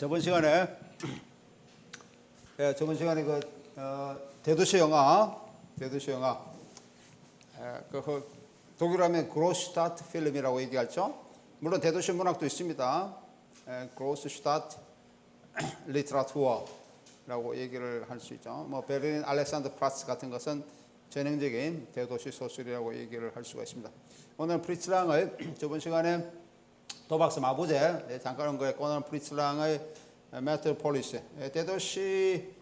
저번 시간에 대도시 영화 독일어 하면 그로스슈타트 필름이라고 얘기하죠. 물론 대도시 문학도 있습니다. 그로스슈타트 리트라투어라고 얘기를 할 수 있죠. 뭐 베를린 알렉산더 프라츠 같은 것은 전형적인 대도시 소설이라고 얘기를 할 수가 있습니다. 오늘 프리츠랑을 저번 시간에 도박스 마부제 잠깐 한 거에 오늘 프리츠랑의 메트로폴리스 대도시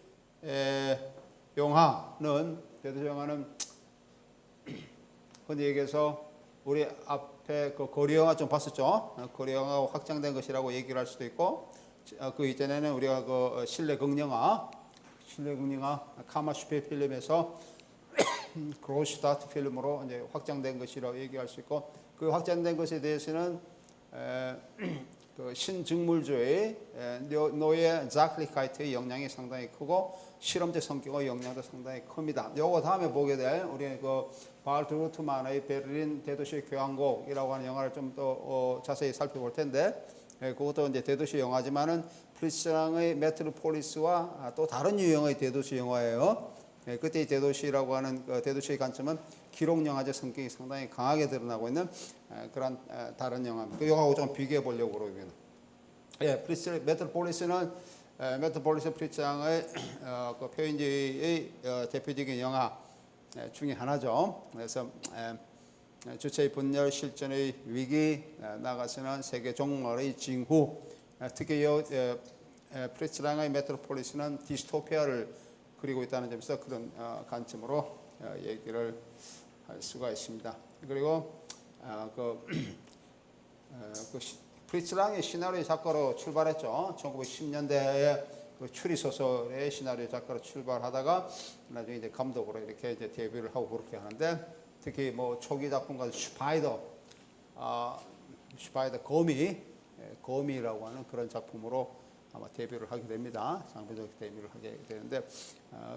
영화는 흔히 얘기해서 우리 앞에 그 거리 영화 좀 봤었죠. 거리 영화가 확장된 것이라고 얘기를 할 수도 있고, 그 이전에는 우리가 그 실내 극영화 카마슈페 필름에서 그로슈타트 필름으로 이제 확장된 것이라고 얘기할 수 있고, 그 확장된 것에 대해서는 그 신증물주의 노예 자클리카이트의 영향이 상당히 크고 실험적 성격의 영향도 상당히 큽니다. 요거 다음에 보게 될 우리 그 바알트 루트만의 베를린 대도시 교향곡이라고 하는 영화를 좀 더 자세히 살펴볼 텐데, 그것도 이제 대도시 영화지만은 프리츠랑의 메트로폴리스와 또 다른 유형의 대도시 영화예요. 그때 대도시라고 하는 그 대도시의 관점은 기록 영화적 성격이 상당히 강하게 드러나고 있는 그런 다른 영화입니다. 그 영화하고 좀 비교해 보려고 그러거든요. 메트로폴리스 프리츠랑의 그 표현주의의 대표적인 영화 중에 하나죠. 그래서 주체의 분열, 실존의 위기, 나아가서는 세계 종말의 징후, 특히 프리츠랑의 메트로폴리스는 디스토피아를 그리고 있다는 점에서 그런 관점으로 얘기를 할 수가 있습니다. 그리고 프리츠랑이 시나리오 작가로 출발했죠. 1910년대에 그 추리소설의 시나리오 작가로 출발하다가 나중에 이제 감독으로 이렇게 이제 데뷔를 하고 그렇게 하는데, 특히 뭐 초기 작품과 슈파이더 거미라고 하는 그런 작품으로 아마 데뷔를 하게 됩니다. 장편적 데뷔를 하게 되는데,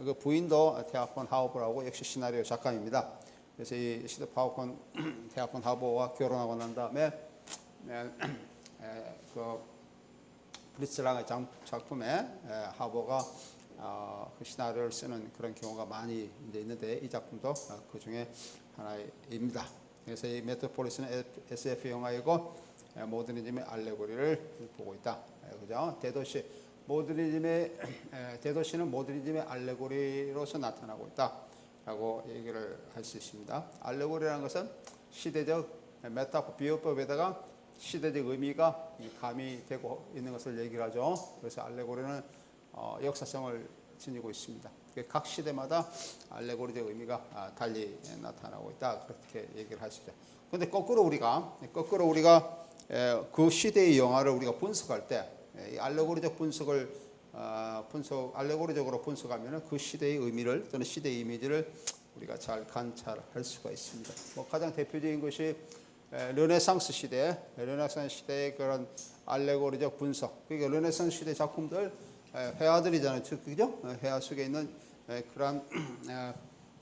그 부인도 테아폰 하우버라고 역시 시나리오 작가입니다. 그래서 이 테아폰 하우버와 결혼하고 난 다음에 그 프리츠랑의 작품에 하우버가 그 시나리오를 쓰는 그런 경우가 많이 이제 있는데, 이 작품도 그 중에 하나입니다. 그래서 이 메트로폴리스는 SF 영화이고 모더니즘의 알레고리를 보고 있다. 그죠? 대도시는 모더니즘의 알레고리로서 나타나고 있다라고 얘기를 할 수 있습니다. 알레고리라는 것은 시대적 메타포 비유법에다가 시대적 의미가 가미되고 있는 것을 얘기를 하죠. 그래서 알레고리는 역사성을 지니고 있습니다. 각 시대마다 알레고리적 의미가 달리 나타나고 있다, 그렇게 얘기를 할 수 있죠. 그런데 거꾸로 우리가 그 시대의 영화를 우리가 분석할 때, 이 알레고리적 알레고리적으로 분석하면은 그 시대의 의미를 또는 시대의 이미지를 우리가 잘 관찰할 수가 있습니다. 뭐 가장 대표적인 것이 르네상스 시대의 그런 알레고리적 분석. 그러니까 르네상스 시대 작품들 회화들이잖아요, 그죠? 회화 속에 있는 그런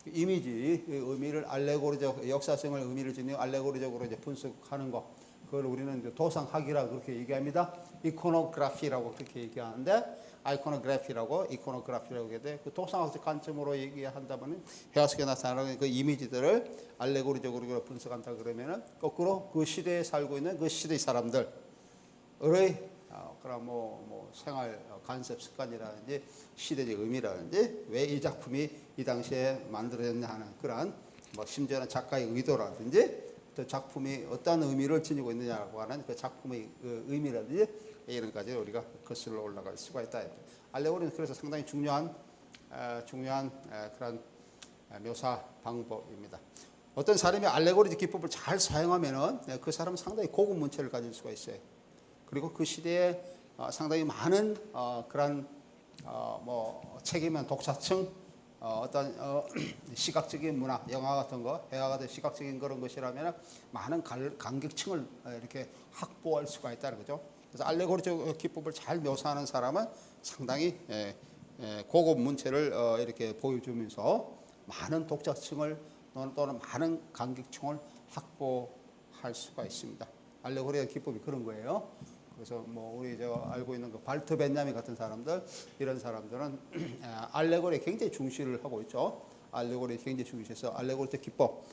이미지 의미를 알레고리적 역사성을 의미를 지닌 알레고리적으로 이제 분석하는 거. 그걸 우리는 도상학이라고 그렇게 얘기합니다. 이코노그래피라고 그렇게 얘기하는데, 이코노그래피라고 얘기하는데, 그 도상학적 관점으로 얘기한다면 회화 속에 나타나는 그 이미지들을 알레고리적으로 분석한다 그러면은, 거꾸로 그 시대에 살고 있는 그 시대의 사람들의 그런 뭐 생활 관습 습관이라든지 시대적 의미라든지 왜 이 작품이 이 당시에 만들어졌냐 하는 그런 뭐 심지어는 작가의 의도라든지 또 작품이 어떤 의미를 지니고 있느냐고 하는 그 작품의 그 의미라든지 이런 까지 우리가 거슬러 올라갈 수가 있다. 알레고리는 그래서 상당히 중요한 그런 묘사 방법입니다. 어떤 사람이 알레고리적 기법을 잘 사용하면은 그 사람은 상당히 고급 문체를 가질 수가 있어요. 그리고 그 시대에 상당히 많은 그런 뭐 책이면 독자층, 어떤 시각적인 문화, 영화 같은 거, 회화가 된 시각적인 그런 것이라면 많은 관객층을 이렇게 확보할 수가 있다는 거죠. 그래서 알레고리적 기법을 잘 묘사하는 사람은 상당히 고급 문체를 이렇게 보여주면서 많은 독자층을 또는 많은 관객층을 확보할 수가 있습니다. 알레고리의 기법이 그런 거예요. 그래서 뭐 우리 저 알고 있는 그 발트 벤야민 같은 사람들 이런 사람들은 알레고리에 굉장히 중시를 하고 있죠. 알레고리에 굉장히 중시해서 알레고리적 기법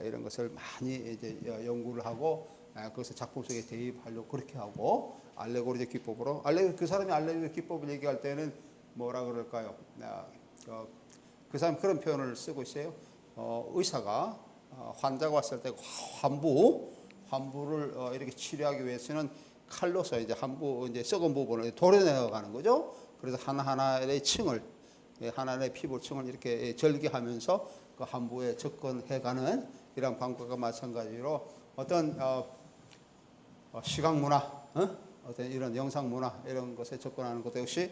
이런 것을 많이 이제 연구를 하고 그것을 작품 속에 대입하려고 그렇게 하고 알레고리적 기법으로 그 사람이 알레고리적 기법을 얘기할 때는 뭐라 그럴까요? 그 사람 그런 표현을 쓰고 있어요. 의사가 환자가 왔을 때 환부를 이렇게 치료하기 위해서는 칼로서 이제 환부 이제 썩은 부분을 도려내어 가는 거죠. 그래서 하나하나의 층을 하나하나의 피부층을 이렇게 절개하면서 그 환부에 접근해가는 이런 방법과 마찬가지로 어떤 시각 문화, 어떤 이런 영상 문화 이런 것에 접근하는 것도 역시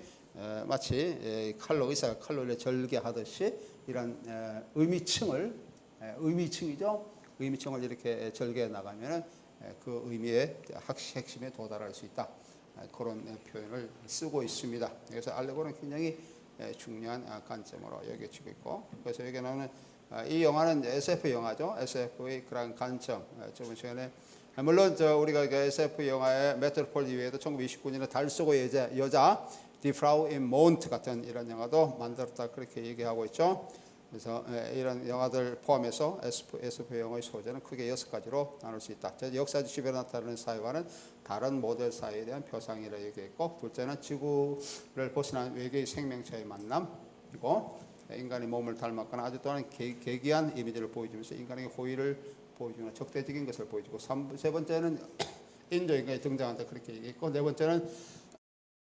마치 의사가 칼로를 절개하듯이 이런 의미층이죠. 의미층을 이렇게 절개해 나가면은 그 의미의 핵심에 도달할 수 있다. 그런 표현을 쓰고 있습니다. 그래서 알레고리는 굉장히 중요한 관점으로 여겨지고 있고, 그래서 여기 나오는 이 영화는 SF 영화죠. SF의 그런 관점. 저번 시간에 물론 우리가 그 SF 영화의 메트로폴 이외에도 1929년에 달 속의 여자 Die Frau im Mond 같은 이런 영화도 만들었다 그렇게 얘기하고 있죠. 그래서 이런 영화들 포함해서 SF 영화의 소재는 크게 6가지로 나눌 수 있다. 역사적 지배로 나타나는 사회와는 다른 모델 사회에 대한 표상이라 얘기했고, 둘째는 지구를 벗어난 외계의 생명체의 만남이고, 인간의 몸을 닮았거나 아주 또한 계기한 이미지를 보여주면서 인간의 호의를 보여주는 적대적인 것을 보여주고, 세 번째는 인조인간이 등장한다 그렇게 얘기했고, 네 번째는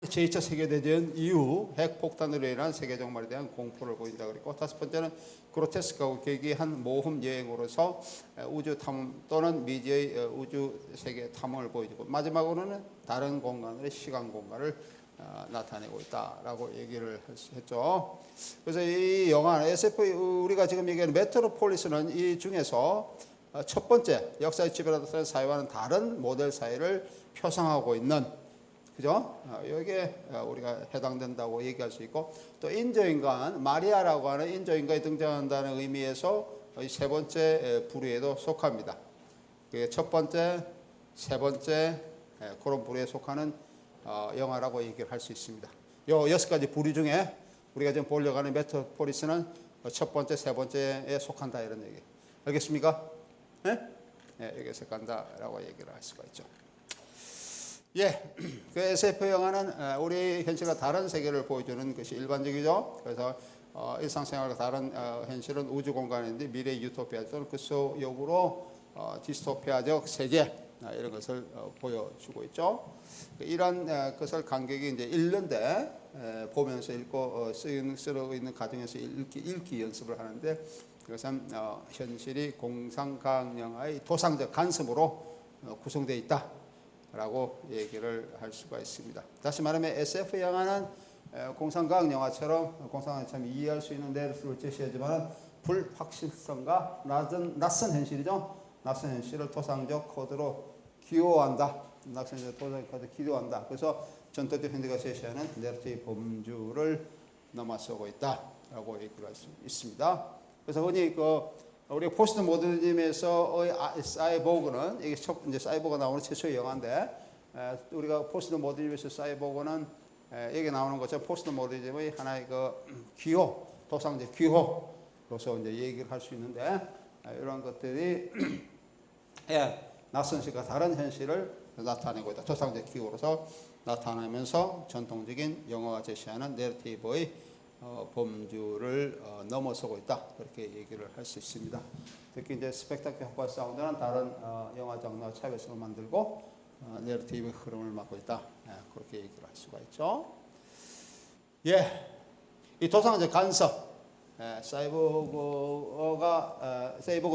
제2차 세계대전 이후 핵폭탄으로 인한 세계종말에 대한 공포를 보인다 그랬고, 다섯 번째는 그로테스크하고 계기한 모험 여행으로서 우주 탐험 또는 미지의 우주 세계 탐험을 보여주고, 마지막으로는 다른 공간의 시간 공간을 나타내고 있다라고 얘기를 했죠. 그래서 이 영화 SF 우리가 지금 얘기하는 메트로폴리스는 이 중에서 첫 번째 역사의 지배로 나타나는 사회와는 다른 모델 사회를 표상하고 있는, 그죠? 여기에 우리가 해당된다고 얘기할 수 있고, 또 인조인간, 마리아라고 하는 인조인간이 등장한다는 의미에서 세 번째 부류에도 속합니다. 첫 번째, 세 번째 그런 부류에 속하는 영화라고 얘기를 할 수 있습니다. 요 6가지 부류 중에 우리가 지금 보려고 하는 메트로폴리스는 첫 번째, 세 번째에 속한다 이런 얘기. 알겠습니까? 네? 여기에 속한다라고 얘기를 할 수가 있죠. 그 SF 영화는 우리 현실과 다른 세계를 보여주는 것이 일반적이죠. 그래서 일상생활과 다른 현실은 우주 공간인데 미래 유토피아 또는 그 속으로 디스토피아적 세계 이런 것을 보여주고 있죠. 이런 것을 관객이 이제 읽는데 보면서 읽고 쓰고 있는 과정에서 읽기 연습을 하는데, 그것은 현실이 공상과학 영화의 도상적 관습으로 구성되어 있다 라고 얘기를 할 수가 있습니다. 다시 말하면 SF 영화는 공상과학 영화처럼 공상과학처럼 이해할 수 있는 내용을 제시하지만 불확실성과 낯선 현실이죠. 낯선 현실을 토상적 코드로 기호한다. 낯선 현실을 토상적 코드로 기호한다. 그래서 전통적 현대가 제시하는 내러티브 범주를 넘어서고 있다라고 얘기를 할 수 있습니다. 그래서 흔히 우리가 포스트 모더니즘에서 사이보그는 이게 이제 사이보그가 나오는 최초의 영화인데, 우리가 포스트 모더니즘에서 사이보그는 여기 나오는 것처럼 포스트 모더니즘의 하나의 기호, 도상적 기호로서 이제 얘기를 할 수 있는데, 이런 것들이 낯선 현실과 다른 현실을 나타내고 있다. 도상적 기호로서 나타나면서 전통적인 영화가 제시하는 내러티브의 범주를 넘어서고 있다 그렇게 얘기를 할 수 있습니다. 특히 이제 스펙타클 효과 사운드는 다른 영화 장르와 차별성을 만들고 내러티브 흐름을 막고 있다 그렇게 얘기를 할 수가 있죠. 이 도상적 간섭, 사이보그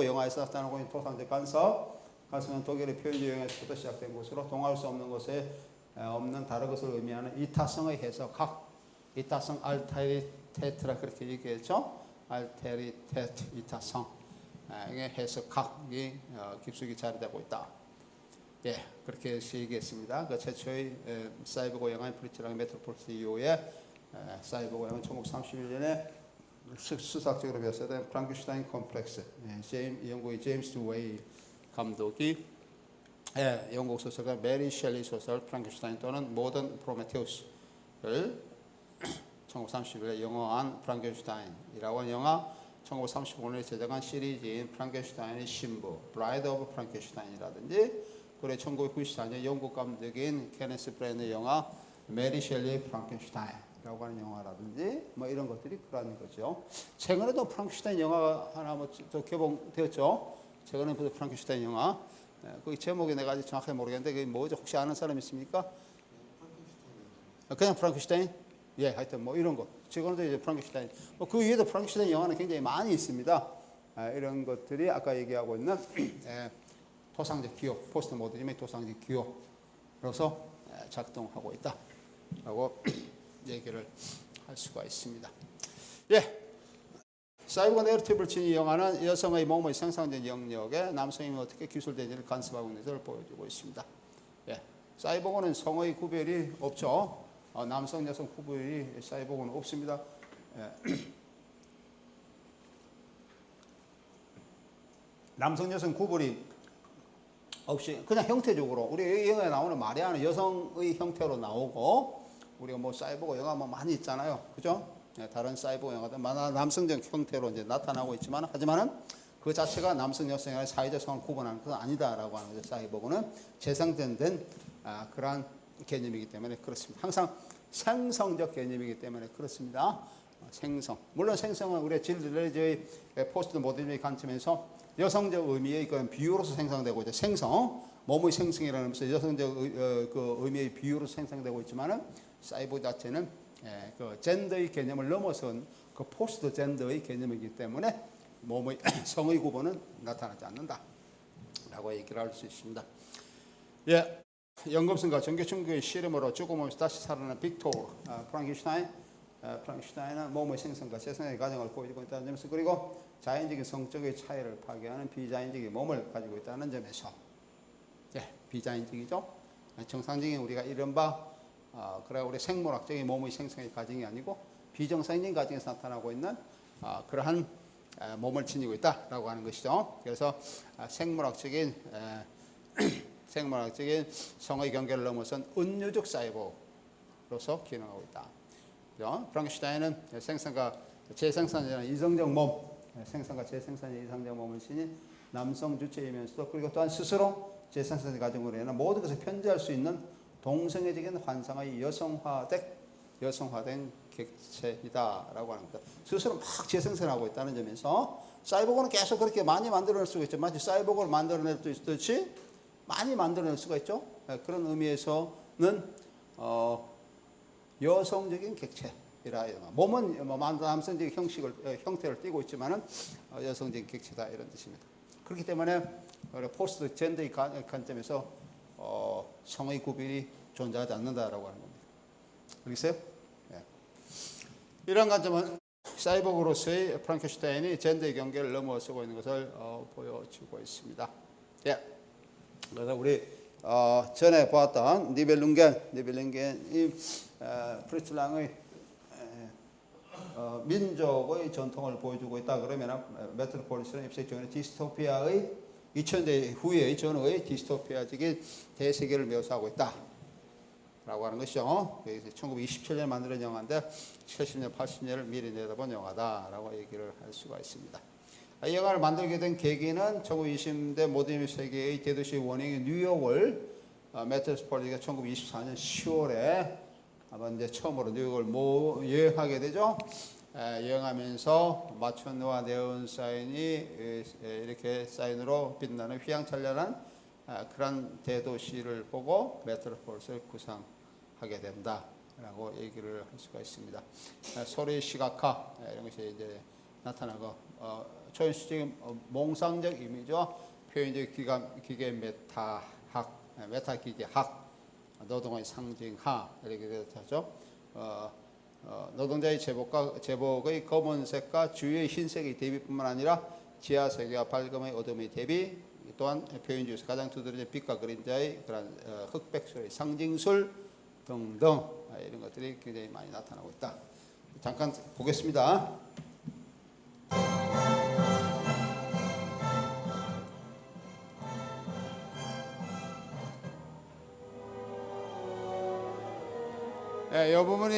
영화에서 나타나고 있는 도상적 간섭은 독일의 표현적 영화에서부터 시작된 것으로 동화할 수 없는 것에 없는 다른 것을 의미하는 이타성의 해석학, 이타성 알테리테트라 그렇게 얘기했죠. 알테리테트 이타성, 이게 해석학이 깊숙이 자리되고 있다. 그렇게 얘기했습니다. 그 최초의 사이보그 영화인 프리츠랑 메트로폴리스 이후에 사이보그 영화는 1931년에 수사학적으로 묘사된 프랑켄슈타인 컴플렉스, 영국의 제임스 웨이 감독이 예, 영국 소설가 메리 셸리 소설 프랑켄슈타인 또는 모던 프로메테우스를 1931년에 영어한 프랑켄슈타인이라고 하는 영화, 1935년에 제작한 시리즈인 프랑켄슈타인의 신부, 브라이드 오브 프랑켄슈타인이라든지, 그리고 1994년 영국 감독인 케네스 브레인의 영화 메리 셸리의 프랑켄슈타인이라고 하는 영화라든지 뭐 이런 것들이 그런 거죠. 최근에도 프랑켄슈타인 영화가 하나 또 개봉되었죠. 최근에 프랑켄슈타인 영화. 그 제목이 내가 아직 정확하게 모르겠는데 그게 뭐죠? 혹시 아는 사람 있습니까? 그냥 프랑켄슈타인? 예, 하여튼 뭐 이런 거. 지금도 이제 프랑켄슈타인. 그 위에도 프랑켄슈타인 영화는 굉장히 많이 있습니다. 이런 것들이 아까 얘기하고 있는 토상적 기호, 포스트 모더니즘의 토상적 기호로서 작동하고 있다라고 얘기를 할 수가 있습니다. 예. 사이버가 내러티브를 지닌 영화는 여성의 몸의 생산된 영역에 남성이 어떻게 기술되는지를 간섭하고 있는 것을 보여주고 있습니다. 예. 사이버고는 성의 구별이 없죠. 남성, 여성 구별이 사이버고는 없습니다. 예. 남성, 여성 구별이 없이 그냥 형태적으로 우리 영화에 나오는 마리아는 여성의 형태로 나오고 우리가 뭐 사이버고 영화 뭐 많이 있잖아요. 그죠? 다른 사이버 영화들 남성적 형태로 이제 나타나고 있지만 하지만은 그 자체가 남성 여성의 사회적 성을 구분하는 것은 아니다라고 하는 거죠. 사이버고는 재생된 그러한 개념이기 때문에 그렇습니다. 항상 생성적 개념이기 때문에 그렇습니다. 생성. 물론 생성은 우리가 진리의 포스트 모더니즘의 관점에서 여성적 의미의 그 비유로서 생성되고 이제 생성, 몸의 생성이라는 것은 여성적 그 의미의 비유로서 생성되고 있지만은 사이버 자체는 그 젠더의 개념을 넘어선 그 포스트 젠더의 개념이기 때문에 몸의 성의 구분은 나타나지 않는다라고 얘기를 할 수 있습니다. 예, 연금술과 전교충격의 실험으로 죽음없이 다시 살아난 빅토르 프랑켄슈타인은 몸의 생성과 재생의 과정을 보여주고 있다는 점에서, 그리고 자연적인 성적의 차이를 파괴하는 비자연적인 몸을 가지고 있다는 점에서, 예, 비자연적이죠. 정상적인 우리가 이른바 그래 우리 생물학적인 몸의 생성의 과정이 아니고 비정상적인 과정에서 나타나고 있는 그러한 몸을 지니고 있다라고 하는 것이죠. 그래서 생물학적인 성의 경계를 넘어선 은유적 사이버로서 기능하고 있다. 프랑켄슈타인은 생성과 재생산이라는 이성적 몸, 생성과 재생산의 이성적 몸을 지닌 남성 주체이면서도, 그리고 또한 스스로 재생산의 과정으로 인한 모든 것을 편재할 수 있는 동성애적인 환상의 여성화된 객체이다라고 하는 겁니다. 스스로 막 재생산하고 있다는 점에서 사이보그는 계속 그렇게 많이 만들어낼 수가 있죠. 마치 사이보그를 만들어낼 수 있듯이 많이 만들어낼 수가 있죠. 그런 의미에서는 여성적인 객체이라, 몸은 남성적인 형태를 띠고 있지만은 여성적인 객체다 이런 뜻입니다. 그렇기 때문에 포스트 젠더의 관점에서 성의 구별이 존재하지 않는다라고 하는 겁니다. 알겠어요? 예. 이런 관점은 사이보그로서의 프랑켄슈타인이 젠더의 경계를 넘어서고 있는 것을 보여주고 있습니다. 예. 그래서 우리 전에 보았던 니벨룽겐이 프리츠랑의 민족의 전통을 보여주고 있다 그러면 메트로폴리스는 입세적인 디스토피아의 2000대 후의 전후의 디스토피아적인 대세계를 묘사하고 있다라고 하는 것이죠. 1927년에 만든 영화인데 70년, 80년을 미리 내다본 영화다라고 얘기를 할 수가 있습니다. 이 영화를 만들게 된 계기는 1920년대 모더니즘 세계의 대도시 원형인 뉴욕을 메트로폴리스가 1924년 10월에 아마 이제 처음으로 뉴욕을 여행하게 되죠. 여행하면서 마천루와 네온사인이 이렇게 사인으로 빛나는 휘황찬란한 그런 대도시를 보고 메트로폴리스를 구상하게 된다라고 얘기를 할 수가 있습니다. 소리 시각화 이런 것이 이제 나타나고 초현실적인 몽상적 이미지와 표현적 기계 메타기계학, 노동의 상징화 이렇게 되죠. 노동자의 제복의 검은색과 주위의 흰색의 대비뿐만 아니라 지하색과 밝음의 어둠의 대비, 또한 표현 중에서 가장 두드러진 빛과 그림자의 그런 흑백술의 상징술 등등 이런 것들이 굉장히 많이 나타나고 있다. 잠깐 보겠습니다. 이 부분이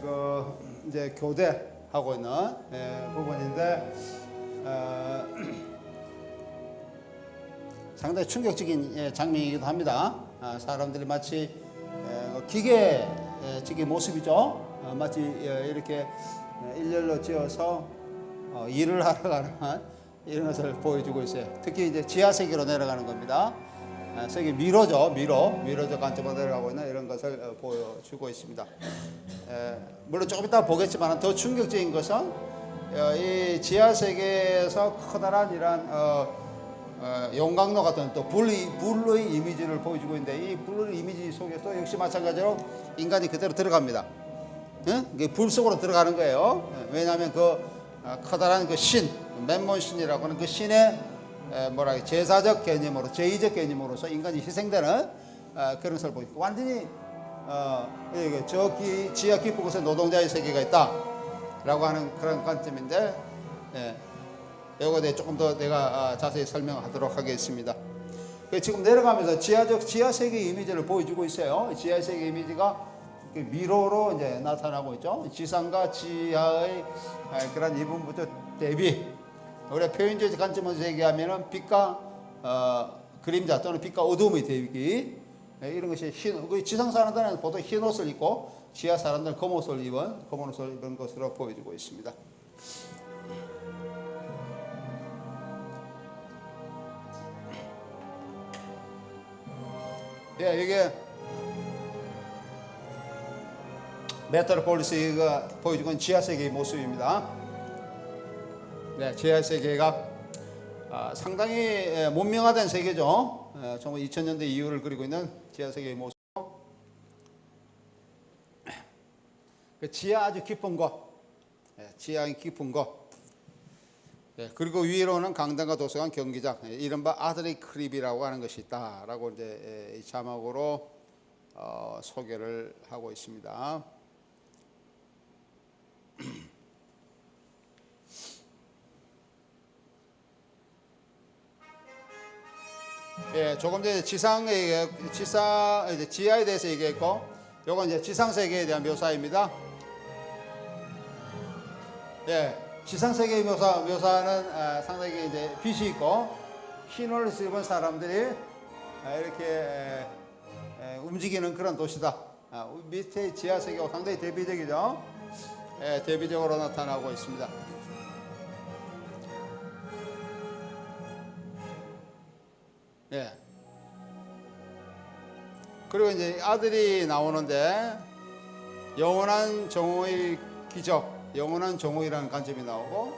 그 이제 교대하고 있는 부분인데 상당히 충격적인 장면이기도 합니다. 사람들이 마치 기계적인 모습이죠. 마치 이렇게 일렬로 지어서 일을 하러 가는 이런 것을 보여주고 있어요. 특히 이제 지하 세계로 내려가는 겁니다. 세계 미로죠. 미로적 관점으로 내려가고 있는 이런 것을 보여주고 있습니다. 물론 조금 이따 보겠지만 더 충격적인 것은 이 지하 세계에서 커다란 이런 용광로 같은 또 불의 이미지를 보여주고 있는데 이 불의 이미지 속에서 역시 마찬가지로 인간이 그대로 들어갑니다. 불 속으로 들어가는 거예요. 왜냐하면 그 커다란 그 신, 맨몬 신이라고 하는 그 신의 제사적 개념으로, 제의적 개념으로서 인간이 희생되는 그런 것을 보이고 완전히 저 지하 깊은 곳에 노동자의 세계가 있다라고 하는 그런 관점인데 이거에 대해 조금 더 내가 자세히 설명하도록 하겠습니다. 지금 내려가면서 지하 세계 이미지를 보여주고 있어요. 지하 세계 이미지가 미로로 이제 나타나고 있죠. 지상과 지하의 그런 이분부터 대비. 우리가 표현적 관점에서 얘기하면은 빛과 그림자 또는 빛과 어둠의 대비. 이런 것이 지상 사람들은 보통 흰 옷을 입고 지하 사람들은 검은 옷을 입은 것으로 보여주고 있습니다. 이게 메트로폴리스가 보여주는 지하 세계의 모습입니다. 지하 세계가 상당히 문명화된 세계죠. 정말 2000년대 이후를 그리고 있는 지하 세계의 모습. 지하 아주 깊은 곳, 지하 깊은 곳. 그리고 위로는 강당과 도서관, 경기장, 이른바 아들의 크립이라고 하는 것이 있다라고 이제 이 자막으로 소개를 하고 있습니다. 조금 전에 지하에 대해서 얘기했고, 요건 이제 지상 세계에 대한 묘사입니다. 지상 세계의 묘사는 상당히 이제 빛이 있고 흰 옷을 입은 사람들이 이렇게 움직이는 그런 도시다. 밑에 지하 세계가 상당히 대비적이죠. 대비적으로 나타나고 있습니다. 그리고 이제 아들이 나오는데 영원한 정오의 기적, 영원한 정오이라는 관점이 나오고,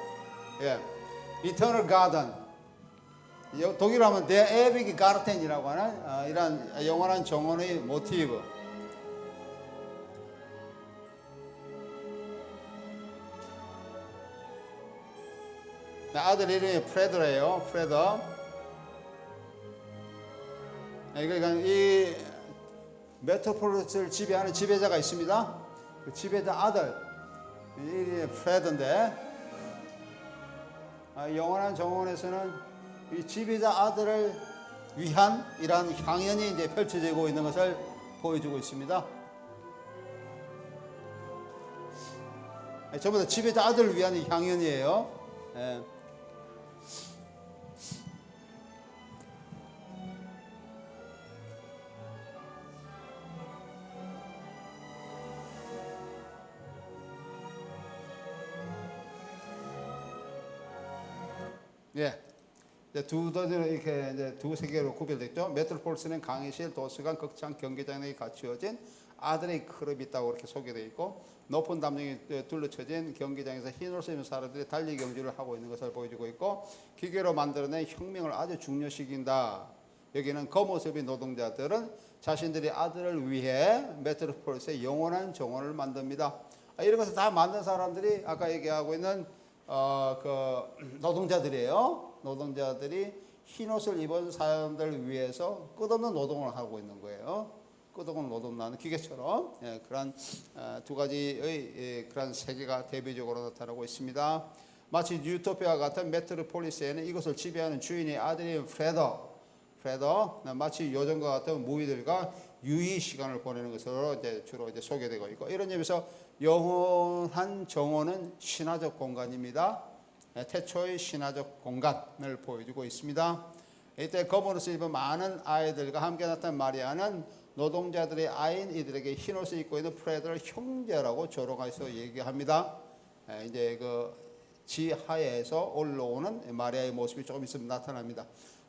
Eternal Garden, 독일어 하면 Der ewige Garten이라고 하는 이런 영원한 정원의 모티브. 아들 이름이 프레더예요. 프레더. 그러니까 이 메트로폴리스를 지배하는 지배자가 있습니다. 그 지배자 아들 이름이 프레더인데, 영원한 정원에서는 이 지배자 아들을 위한 이러한 향연이 이제 펼쳐지고 있는 것을 보여주고 있습니다. 전부 다 지배자 아들을 위한 향연이에요. 이렇게 이제 두 세계로 구별됐죠. 메트로폴리스는 강의실, 도서관, 극장, 경기장에 갖추어진 아들의 크롭이 있다고 이렇게 소개되어 있고, 높은 담력이 둘러쳐진 경기장에서 흰 옷을 입은 사람들이 달리기 경주를 하고 있는 것을 보여주고 있고, 기계로 만들어낸 혁명을 아주 중요시킨다. 여기는 검은옷의 노동자들은 자신들의 아들을 위해 메트로폴리스의 영원한 정원을 만듭니다. 이런 것을 다 만든 사람들이 아까 얘기하고 있는 그 노동자들이에요. 노동자들이 흰 옷을 입은 사람들을 위해서 끝없는 노동을 하고 있는 거예요. 끝없는 노동하는 기계처럼. 그런 두 가지의 그런 세계가 대비적으로 나타나고 있습니다. 마치 유토피아 같은 메트로폴리스에는 이것을 지배하는 주인의 아들인 프레더, 마치 요즘과 같은 무의들과 유의 시간을 보내는 것으로 이제 주로 이제 소개되고 있고, 이런 점에서 영원한 정원은 신화적 공간입니다. 태초의 신화적 공간을 보여주고 있습니다. 이때 검은옷을 입은 많은 아이들과 함께 나타난 마리아는 노동자들의 아이인 이들에게 흰옷을 입고 있는 프레드를 형제라고 조롱해서 얘기합니다. 이제 그 지하에서 올라오는 마리아의 모습이 조금 있으면 나타납니다.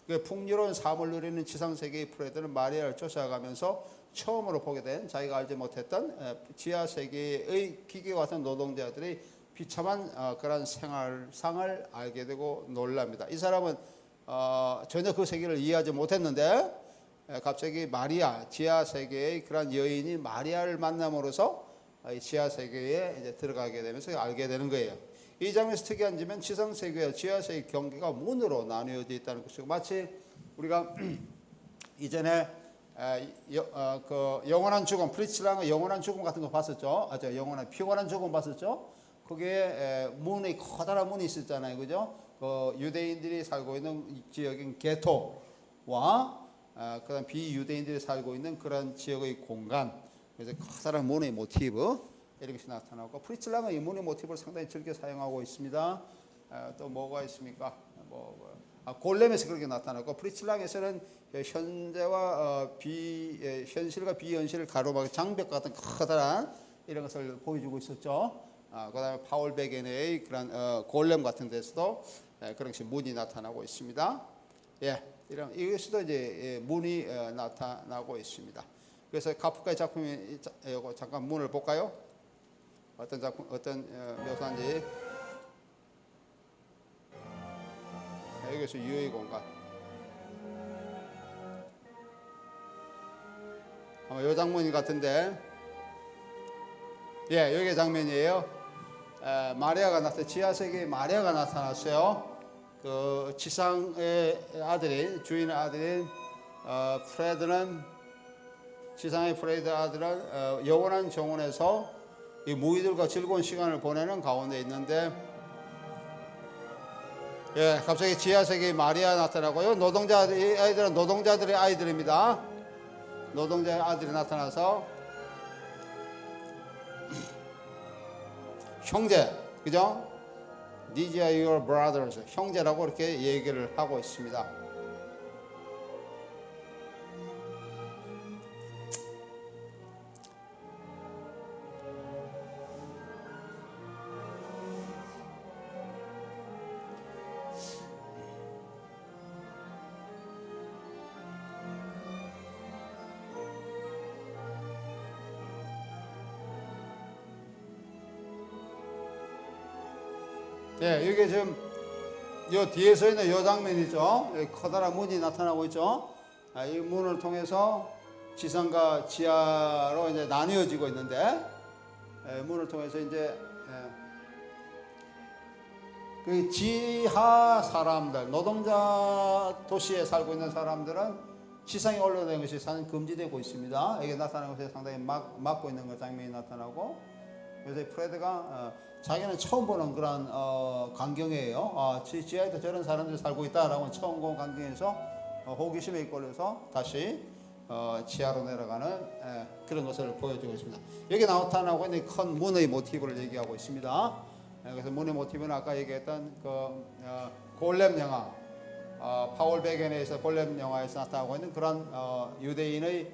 그 풍요로운 삶을 누리는 지상세계의 프레드는 마리아를 쫓아가면서 처음으로 보게 된 자기가 알지 못했던 지하세계의 기계와 같은 노동자들이 비참한 그런 생활상을 알게 되고 놀랍니다. 이 사람은 전혀 그 세계를 이해하지 못했는데 갑자기 마리아, 지하세계의 그런 여인이 마리아를 만남으로써 지하세계에 이제 들어가게 되면서 알게 되는 거예요. 이 장면에서 특이한 점은 지상세계와 지하세계 경계가 문으로 나누어져 있다는 것이고, 마치 우리가 이전에 그 영원한 죽음, 프리츠랑의 영원한 죽음 같은 거 봤었죠. 영원한 피곤한 죽음 봤었죠. 거기에 문이 커다란 문이 있었잖아요, 그죠? 그 유대인들이 살고 있는 지역인 게토와 그다음 비유대인들이 살고 있는 그런 지역의 공간, 그래서 커다란 문의 모티브 이런 것이 나타나고, 프리츠랑은 이 문의 모티브를 상당히 즐겨 사용하고 있습니다. 또 뭐가 있습니까? 골렘에서 그렇게 나타나고, 프리츠랑에서는 현재와 현실과 비현실을 가로막은 장벽 같은 커다란 이런 것을 보여주고 있었죠. 그다음에 파울 베겐의 그런 골렘 같은 데서도 그런 것이 문이 나타나고 있습니다. 이런 이것도 이제 문이 나타나고 있습니다. 그래서 카프카의 작품이 이거 잠깐 문을 볼까요? 어떤 작품, 어떤 묘사인지. 여기서 유의 공간. 아마 이 장면 같은데, 여기 장면이에요. 마리아가 지하세계에 마리아가 나타났어요. 그 지상의 아들인, 주인의 아들인 프레드는, 지상의 프레드 아들은 영원한 정원에서 이 무희들과 즐거운 시간을 보내는 가운데 있는데, 갑자기 지하세계에 마리아 나타나고요. 이 아이들은 노동자들의 아이들입니다. 노동자의 아들이 나타나서 형제, 그죠? These are your brothers, 형제라고 이렇게 얘기를 하고 있습니다. 이게 지금 요 뒤에 서 있는 요 장면이죠. 커다란 문이 나타나고 있죠. 이 문을 통해서 지상과 지하로 이제 나뉘어지고 있는데, 문을 통해서 이제 그 지하 사람들, 노동자 도시에 살고 있는 사람들은 지상에 올라오는 것이 금지되고 있습니다. 이게 나타나는 것이 상당히 막고 있는 그 장면이 나타나고, 그래서 프레드가 자기는 처음 보는 그런 광경이에요. 지하에도 저런 사람들이 살고 있다라고 처음 본 광경에서 호기심에 이끌려서 다시 지하로 내려가는 그런 것을 보여주고 있습니다. 여기 나타나고 있는 큰 문의 모티브를 얘기하고 있습니다. 그래서 문의 모티브는 아까 얘기했던 그 골렘 영화, 파울 베겐에서 골렘 영화에서 나타나고 있는 그런 유대인의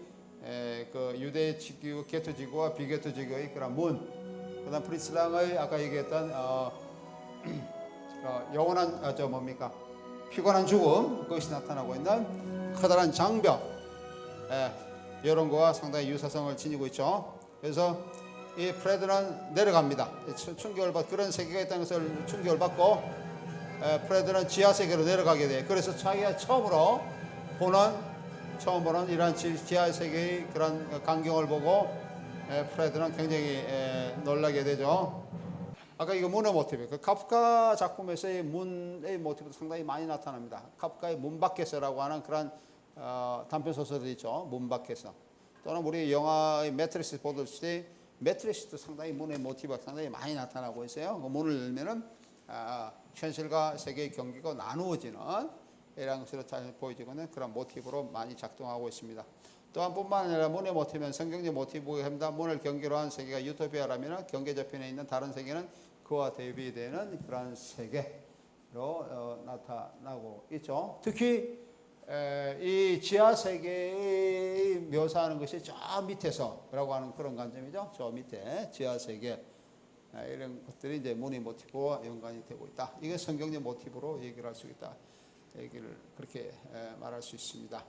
그 유대 지구, 게토 지구와 비게토 지구의 그런 문, 그다음 프리츠랑의 아까 얘기했던 영원한 피곤한 죽음, 그것이 나타나고 있는 커다란 장벽, 이런 거와 상당히 유사성을 지니고 있죠. 그래서 이 프레드는 내려갑니다. 충격을 받고, 그런 세계가 있다는 것을 충격을 받고, 프레드는 지하 세계로 내려가게 돼. 그래서 자기가 처음 보는 이런 지하 세계의 그런 광경을 보고 프레드는 굉장히 놀라게 되죠. 아까 이거 문의 모티브, 그 카프카 작품에서의 문의 모티브도 상당히 많이 나타납니다. 카프카의 문 밖에서라고 하는 그런 단편 소설이 있죠. 문 밖에서. 또는 우리 영화의 매트리스 보듯이 매트리스도 상당히 문의 모티브가 상당히 많이 나타나고 있어요. 그 문을 열면은 현실과 세계의 경계가 나누어지는 이런 것으로 잘 보여지고 있는 그런 모티브로 많이 작동하고 있습니다. 또한 뿐만 아니라 문의 모티브는 성경적 모티브가 합니다. 문을 경계로 한 세계가 유토피아라면 경계 저편에 있는 다른 세계는 그와 대비되는 그런 세계로 나타나고 있죠. 특히 이 지하 세계의 묘사하는 것이 저 밑에서라고 하는 그런 관점이죠. 저 밑에 지하 세계 이런 것들이 이제 문의 모티브와 연관이 되고 있다. 이게 성경적 모티브로 얘기를 할 수 있다. 얘기를 그렇게 말할 수 있습니다.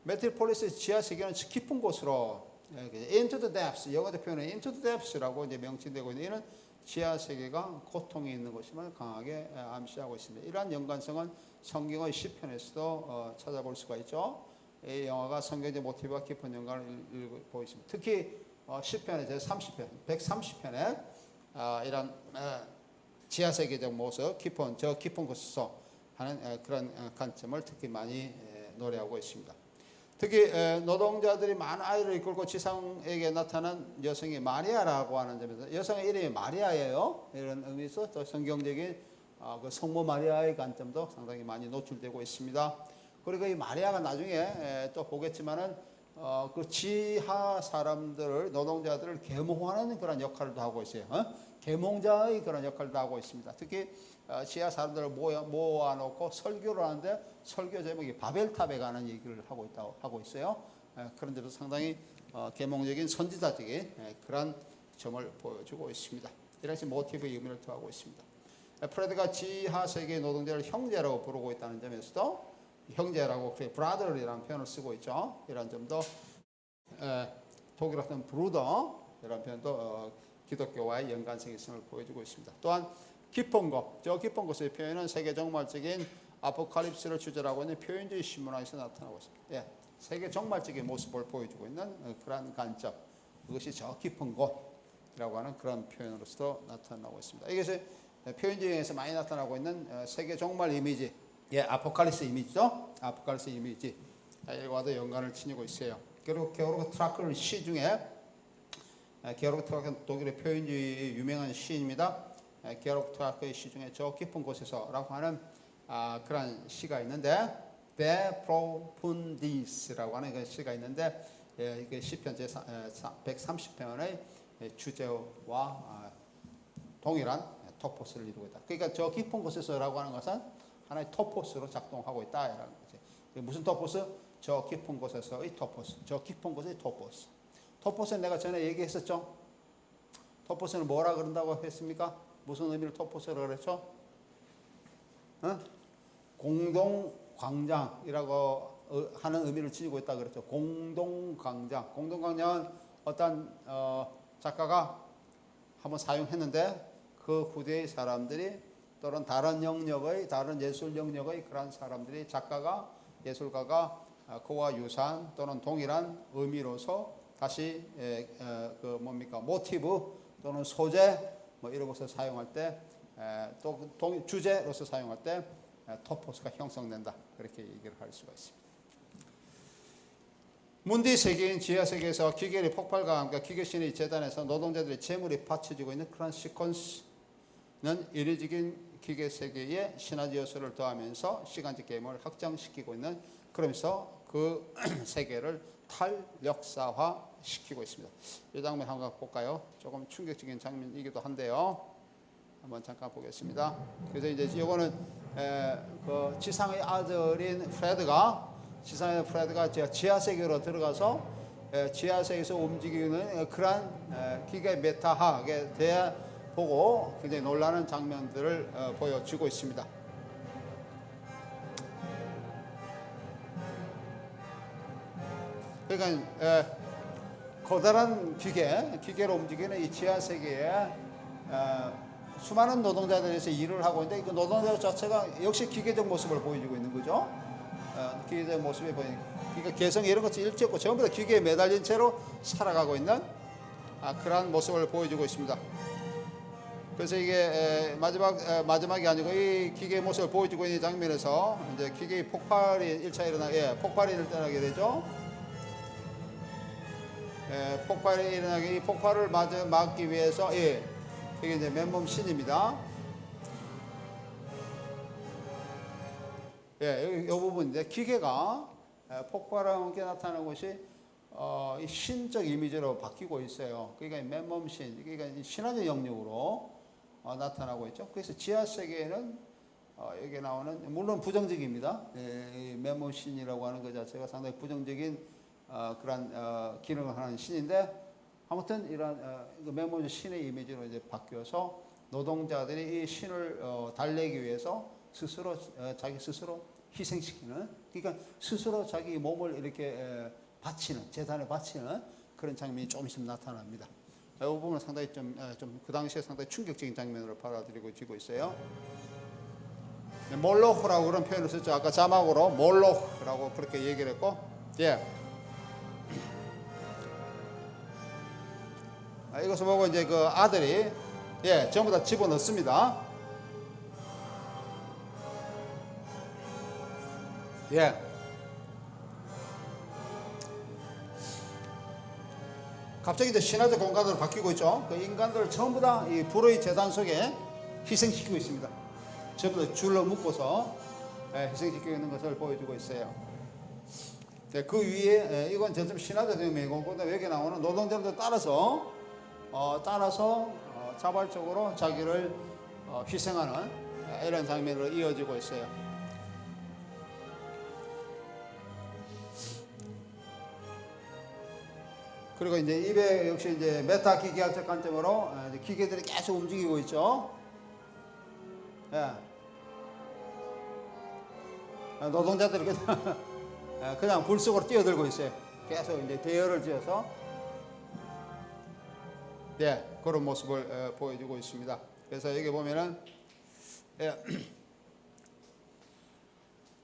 메트로폴리스 지하 세계는 깊은 곳으로 into the depths, 영어로 표현은 into the depths라고 이제 명칭되고 있는 이는 지하 세계가 고통이 있는 것임을 강하게 암시하고 있습니다. 이러한 연관성은 성경의 시편에서도 찾아볼 수가 있죠. 이 영화가 성경적 모티브와 깊은 연관을 보고 있습니다. 특히 시편의 제30편, 130편에 이런 지하 세계적 모습, 저 깊은 곳에서 하는 그런 관점을 특히 많이 노래하고 있습니다. 특히 노동자들이 많은 아이를 이끌고 지상에게 나타난 여성이 마리아라고 하는 점에서 여성의 이름이 마리아예요. 이런 의미에서 또 성경적인 그 성모 마리아의 관점도 상당히 많이 노출되고 있습니다. 그리고 이 마리아가 나중에 또 보겠지만은 그 지하 사람들을 노동자들을 계몽하는 그런 역할도 하고 있어요. 계몽자의 그런 역할도 하고 있습니다. 특히 지하 사람들을 모아놓고 설교를 하는데 설교 제목이 바벨탑에 관한 얘기를 하고 있어요. 그런 데도 상당히 계몽적인 선지자적인 그런 점을 보여주고 있습니다. 이런 식의 모티브의 의미를 더하고 있습니다. 프레드가 지하 세계의 노동자를 형제라고 부르고 있다는 점에서도 형제라고 브라더이라는 표현을 쓰고 있죠. 이런 점도 독일어 같은 브루더 이런 표현도 기독교와의 연관성이 있음을 보여주고 있습니다. 또한 깊은 곳, 저 깊은 곳의 표현은 세계 종말적인 아포칼립스를 주제라고 있는 표현주의 신문화에서 나타나고 있습니다. 예, 세계 종말적인 모습을 보여주고 있는 그러한 관점, 그것이 저 깊은 곳이라고 하는 그런 표현으로서도 나타나고 있습니다. 이것이 표현주의에서 많이 나타나고 있는 세계 종말 이미지, 예, 아포칼립스 이미지죠. 아포칼립스 이미지, 이와도 연관을 지니고 있어요. 그리고 게오르크 트라크는 시 중에 게오르크 트라크는 독일의 표현주의 유명한 시인입니다. 게오르크 트라크의 시 중에 저 깊은 곳에서라고 하는 그런 시가 있는데 De Profundis라고 하는 그 시가 있는데 이게 시편 제 130편의 주제와 동일한 토포스를 이루고 있다. 그러니까 저 깊은 곳에서라고 하는 것은 하나의 토포스로 작동하고 있다라는 거지. 무슨 토포스? 저 깊은 곳에서의 토포스. 저 깊은 곳의 토포스. 토포스는 내가 전에 얘기했었죠. 토포스는 뭐라 그런다고 했습니까? 무슨 의미로 토포스라고 그랬죠? 공동광장이라고 하는 의미를 지니고 있다 그랬죠. 공동광장. 공동광장은 어떤 작가가 한번 사용했는데 그 후대의 사람들이 또는 다른 영역의 다른 예술 영역의 그런 사람들이 작가가 예술가가 그와 유사한 또는 동일한 의미로서 다시 그 뭡니까 모티브 또는 소재 뭐 이런 것을 사용할 때 또 주제로서 사용할 때 토포스가 형성된다 그렇게 얘기를 할 수가 있습니다. 문디 세계인 지하 세계에서 기계의 폭발과 함께 기계신의 재단에서 노동자들의 재물이 바쳐지고 있는 그런 시퀀스는 이례적인 기계 세계에 시너지 요소를 더하면서 시간적 개념을 확장시키고 있는 그러면서 그 세계를 탈역사화 시키고 있습니다. 이 장면 한번 볼까요? 조금 충격적인 장면이기도 한데요. 한번 잠깐 보겠습니다. 그래서 이제 이거는 그 지상의 아들인 프레드가 지하 세계로 들어가서 지하 세계에서 움직이는 그러한 기계 메타학에 대해 보고 굉장히 놀라는 장면들을 보여주고 있습니다. 그러니까 커다란 기계로 움직이는 이 지하 세계에 수많은 노동자들에서 일을 하고 있는데 그 노동자 자체가 역시 기계적 모습을 보여주고 있는 거죠. 기계적 모습이 보이는. 그러니까 개성 이런 것이 일체 없고 전부 다 기계에 매달린 채로 살아가고 있는 그러한 모습을 보여주고 있습니다. 그래서 이게 마지막이 아니고 이 기계의 모습을 보여주고 있는 장면에서 이제 기계의 폭발이 1차 폭발이 일어나게 되죠. 폭발이 일어나게 이 폭발을 막기 위해서 이게 이제 맨몸 신입니다. 이 부분 이제 기계가 폭발하고 함께 나타나는 것이 이 신적 이미지로 바뀌고 있어요. 그러니까 맨몸 신, 그러니까 신화적 영역으로 나타나고 있죠. 그래서 지하 세계에는 여기 나오는 물론 부정적입니다. 이 맨몸 신이라고 하는 것 자체가 상당히 부정적인 그런 기능을 하는 신인데 아무튼 이런 맨몸 신의 이미지로 이제 바뀌어서 노동자들이 이 신을 달래기 위해서 스스로 자기 스스로 희생시키는, 그러니까 스스로 자기 몸을 이렇게 바치는, 재단에 바치는 그런 장면이 조금 있으면 나타납니다. 이 부분은 상당히 좀 그 당시에 상당히 충격적인 장면으로 받아들이고 있어요. 몰로크라고 그런 표현을 썼죠. 아까 자막으로 몰로크라고 그렇게 얘기를 했고, 예. 이것을 보고 이제 그 아들이 전부 다 집어넣습니다. 갑자기 이제 신화적 공간으로 바뀌고 있죠. 그 인간들을 전부 다 이 불의 재단 속에 희생시키고 있습니다. 전부 다 줄로 묶어서 희생시키고 있는 것을 보여주고 있어요. 그 위에 이건 전좀 신화적 의미고, 그다음에 여기 나오는 노동자들 따라서 자발적으로 자기를 희생하는 이런 장면으로 이어지고 있어요. 그리고 이제 입에 역시 이제 메타 기계학적 관점으로 기계들이 계속 움직이고 있죠. 노동자들이 그냥 불 속으로 뛰어들고 있어요. 계속 이제 대열을 지어서 그런 모습을 보여주고 있습니다. 그래서 여기 보면은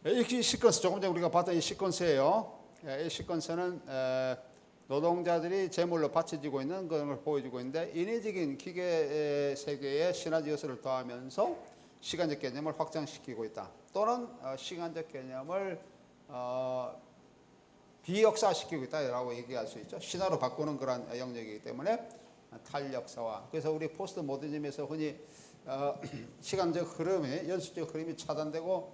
이 시퀀스, 조금 전에 우리가 봤던 이 시퀀스예요. 이 시퀀스는 노동자들이 제물로 바쳐지고 있는 것을 보여주고 있는데, 인위적인 기계 세계에 신화적 요소를 더하면서 시간적 개념을 확장시키고 있다. 또는 시간적 개념을 비역사시키고 있다라고 얘기할 수 있죠. 신화로 바꾸는 그런 영역이기 때문에 탈역사화. 그래서 우리 포스트 모더니즘에서 흔히 시간적 흐름이, 연속적 흐름이 차단되고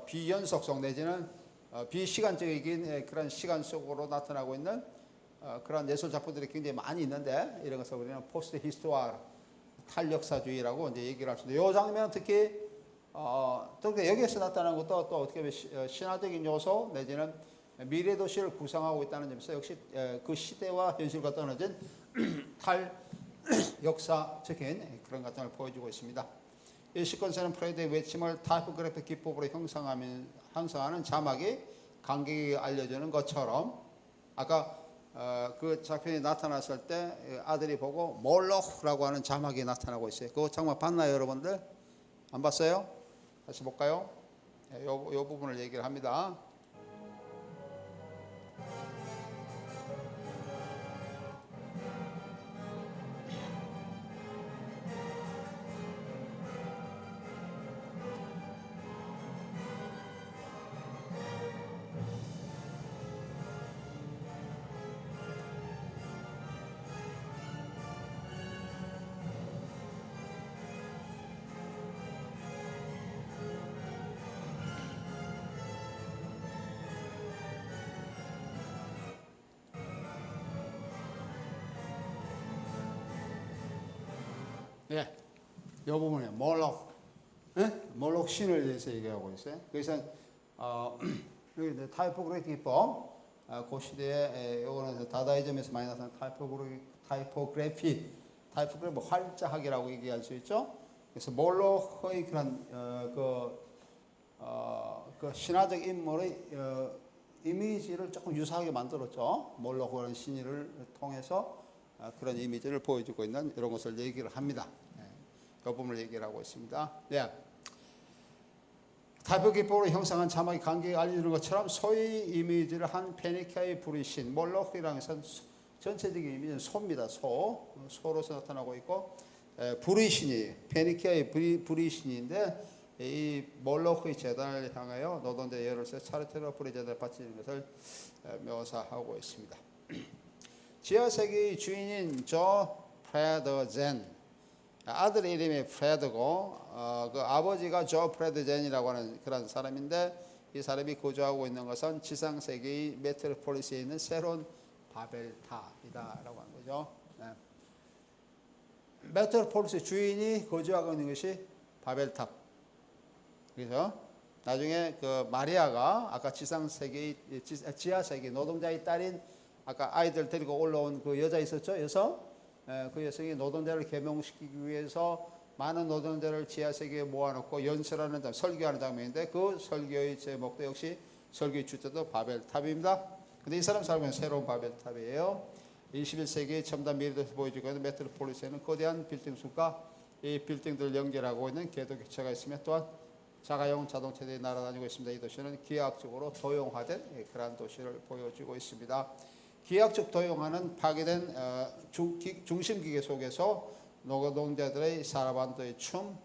비연속성 내지는 비시간적인 그런 시간 속으로 나타나고 있는 그런 예술 작품들이 굉장히 많이 있는데, 이런 것을 우리는 포스트 히스토아, 탈역사주의라고 이제 얘기를 할 수 있는데, 이 장면은 특히 여기에서 나타나는 것도 또 어떻게 보면 신화적인 요소 내지는 미래 도시를 구성하고 있다는 점에서 역시 그 시대와 현실과 떨어진 탈역사적인 그런 과정을 보여주고 있습니다. 이 시퀀스는 프레드의 외침을 타이포그래픽 기법으로 형성하는 자막이 관객에게 알려주는 것처럼, 아까 그 작품이 나타났을 때 아들이 보고 몰로크라고 하는 자막이 나타나고 있어요. 그 자막 봤나요, 여러분들? 안 봤어요? 다시 볼까요? 이 부분을 얘기를 합니다. 이 부분에 몰록 신을 대해서 얘기하고 있어요. 그래서 여기 타이포그래피 기법, 그 시대에 이거는 다다이즘에서 많이 나타난 타이포그래피 활자학이라고 얘기할 수 있죠. 그래서 몰록의 그런 그 신화적 인물의 이미지를 조금 유사하게 만들었죠. 몰록이라는 신을 통해서 그런 이미지를 보여주고 있는 이런 것을 얘기를 합니다. 그 부분을 얘기를 하고 있습니다. 타이포 기법으로 형성한 자막이 관객에게 알려주는 것처럼 소위 이미지를 한 페니키아의 불의 신, 몰록이라는 것은 전체적인 이미지는 소입니다. 소로서 나타나고 있고, 불의 신이 페니키아의 불의 신인데, 이 몰록의 재단을 향하여 노동자 열흘째 차례대로 불의 재단을 바치는 것을 묘사하고 있습니다. 지하세계의 주인인 조 프레드젠, 아들 이름이 프레드고 그 아버지가 조 프레드젠이라고 하는 그런 사람인데, 이 사람이 거주하고 있는 것은 지상세계의 메트로폴리스에 있는 새로운 바벨탑이다라고 하는 거죠. 네. 메트로폴리스 주인이 거주하고 있는 것이 바벨탑. 그래서 나중에 그 마리아가 아까 지상세계의 지하세계 노동자의 딸인 아까 아이들 데리고 올라온 그 여자 있었죠, 여성. 그 여성이 노동자를 계명시키기 위해서 많은 노동자를 지하세계에 모아놓고 연설하는 장면, 설교하는 장면인데 그 설교의 제목도 역시 설교의 주제도 바벨탑입니다. 근데 이 사람 살고 있는 새로운 바벨탑이에요. 21세기 첨단 미래도시 보여주고 있는 메트로폴리스에는 거대한 빌딩 수가 이 빌딩들을 연결하고 있는 궤도 기차가 있으며 또한 자가용 자동차들이 날아다니고 있습니다. 이 도시는 기하학적으로 도용화된 그러한 도시를 보여주고 있습니다. 기하학적 도용화는 파괴된 중심기계 속에서 노동자들의 사라반도의 춤,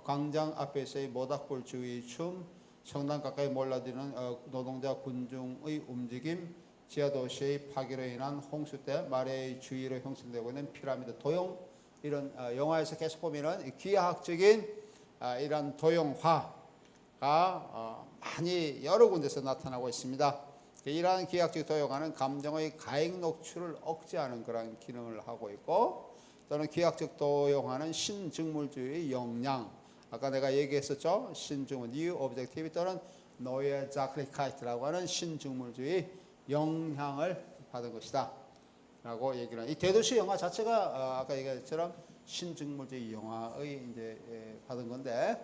광장 앞에서의 모닥불 주위의 춤, 성당 가까이 몰려드는 노동자 군중의 움직임, 지하도시의 파괴로 인한 홍수 때 마리아의 주위로 형성되고 있는 피라미드 도용, 이런 영화에서 계속 보면은 기하학적인 이런 도용화가 많이 여러 군데서 나타나고 있습니다. 이러한 기하학적 도용화는 감정의 가액 노출을 억제하는 그런 기능을 하고 있고, 또는 기하학적 도용화는 신증물주의의 역량, 아까 내가 얘기했었죠. 신증물, New Objectivity 또는 노예 자클리카이트라고 하는 신증물주의 영향을 받은 것이다 라고 얘기를 이 대도시 영화 자체가 아까 얘기했처럼 신증물주의 영화의 이제 받은 건데,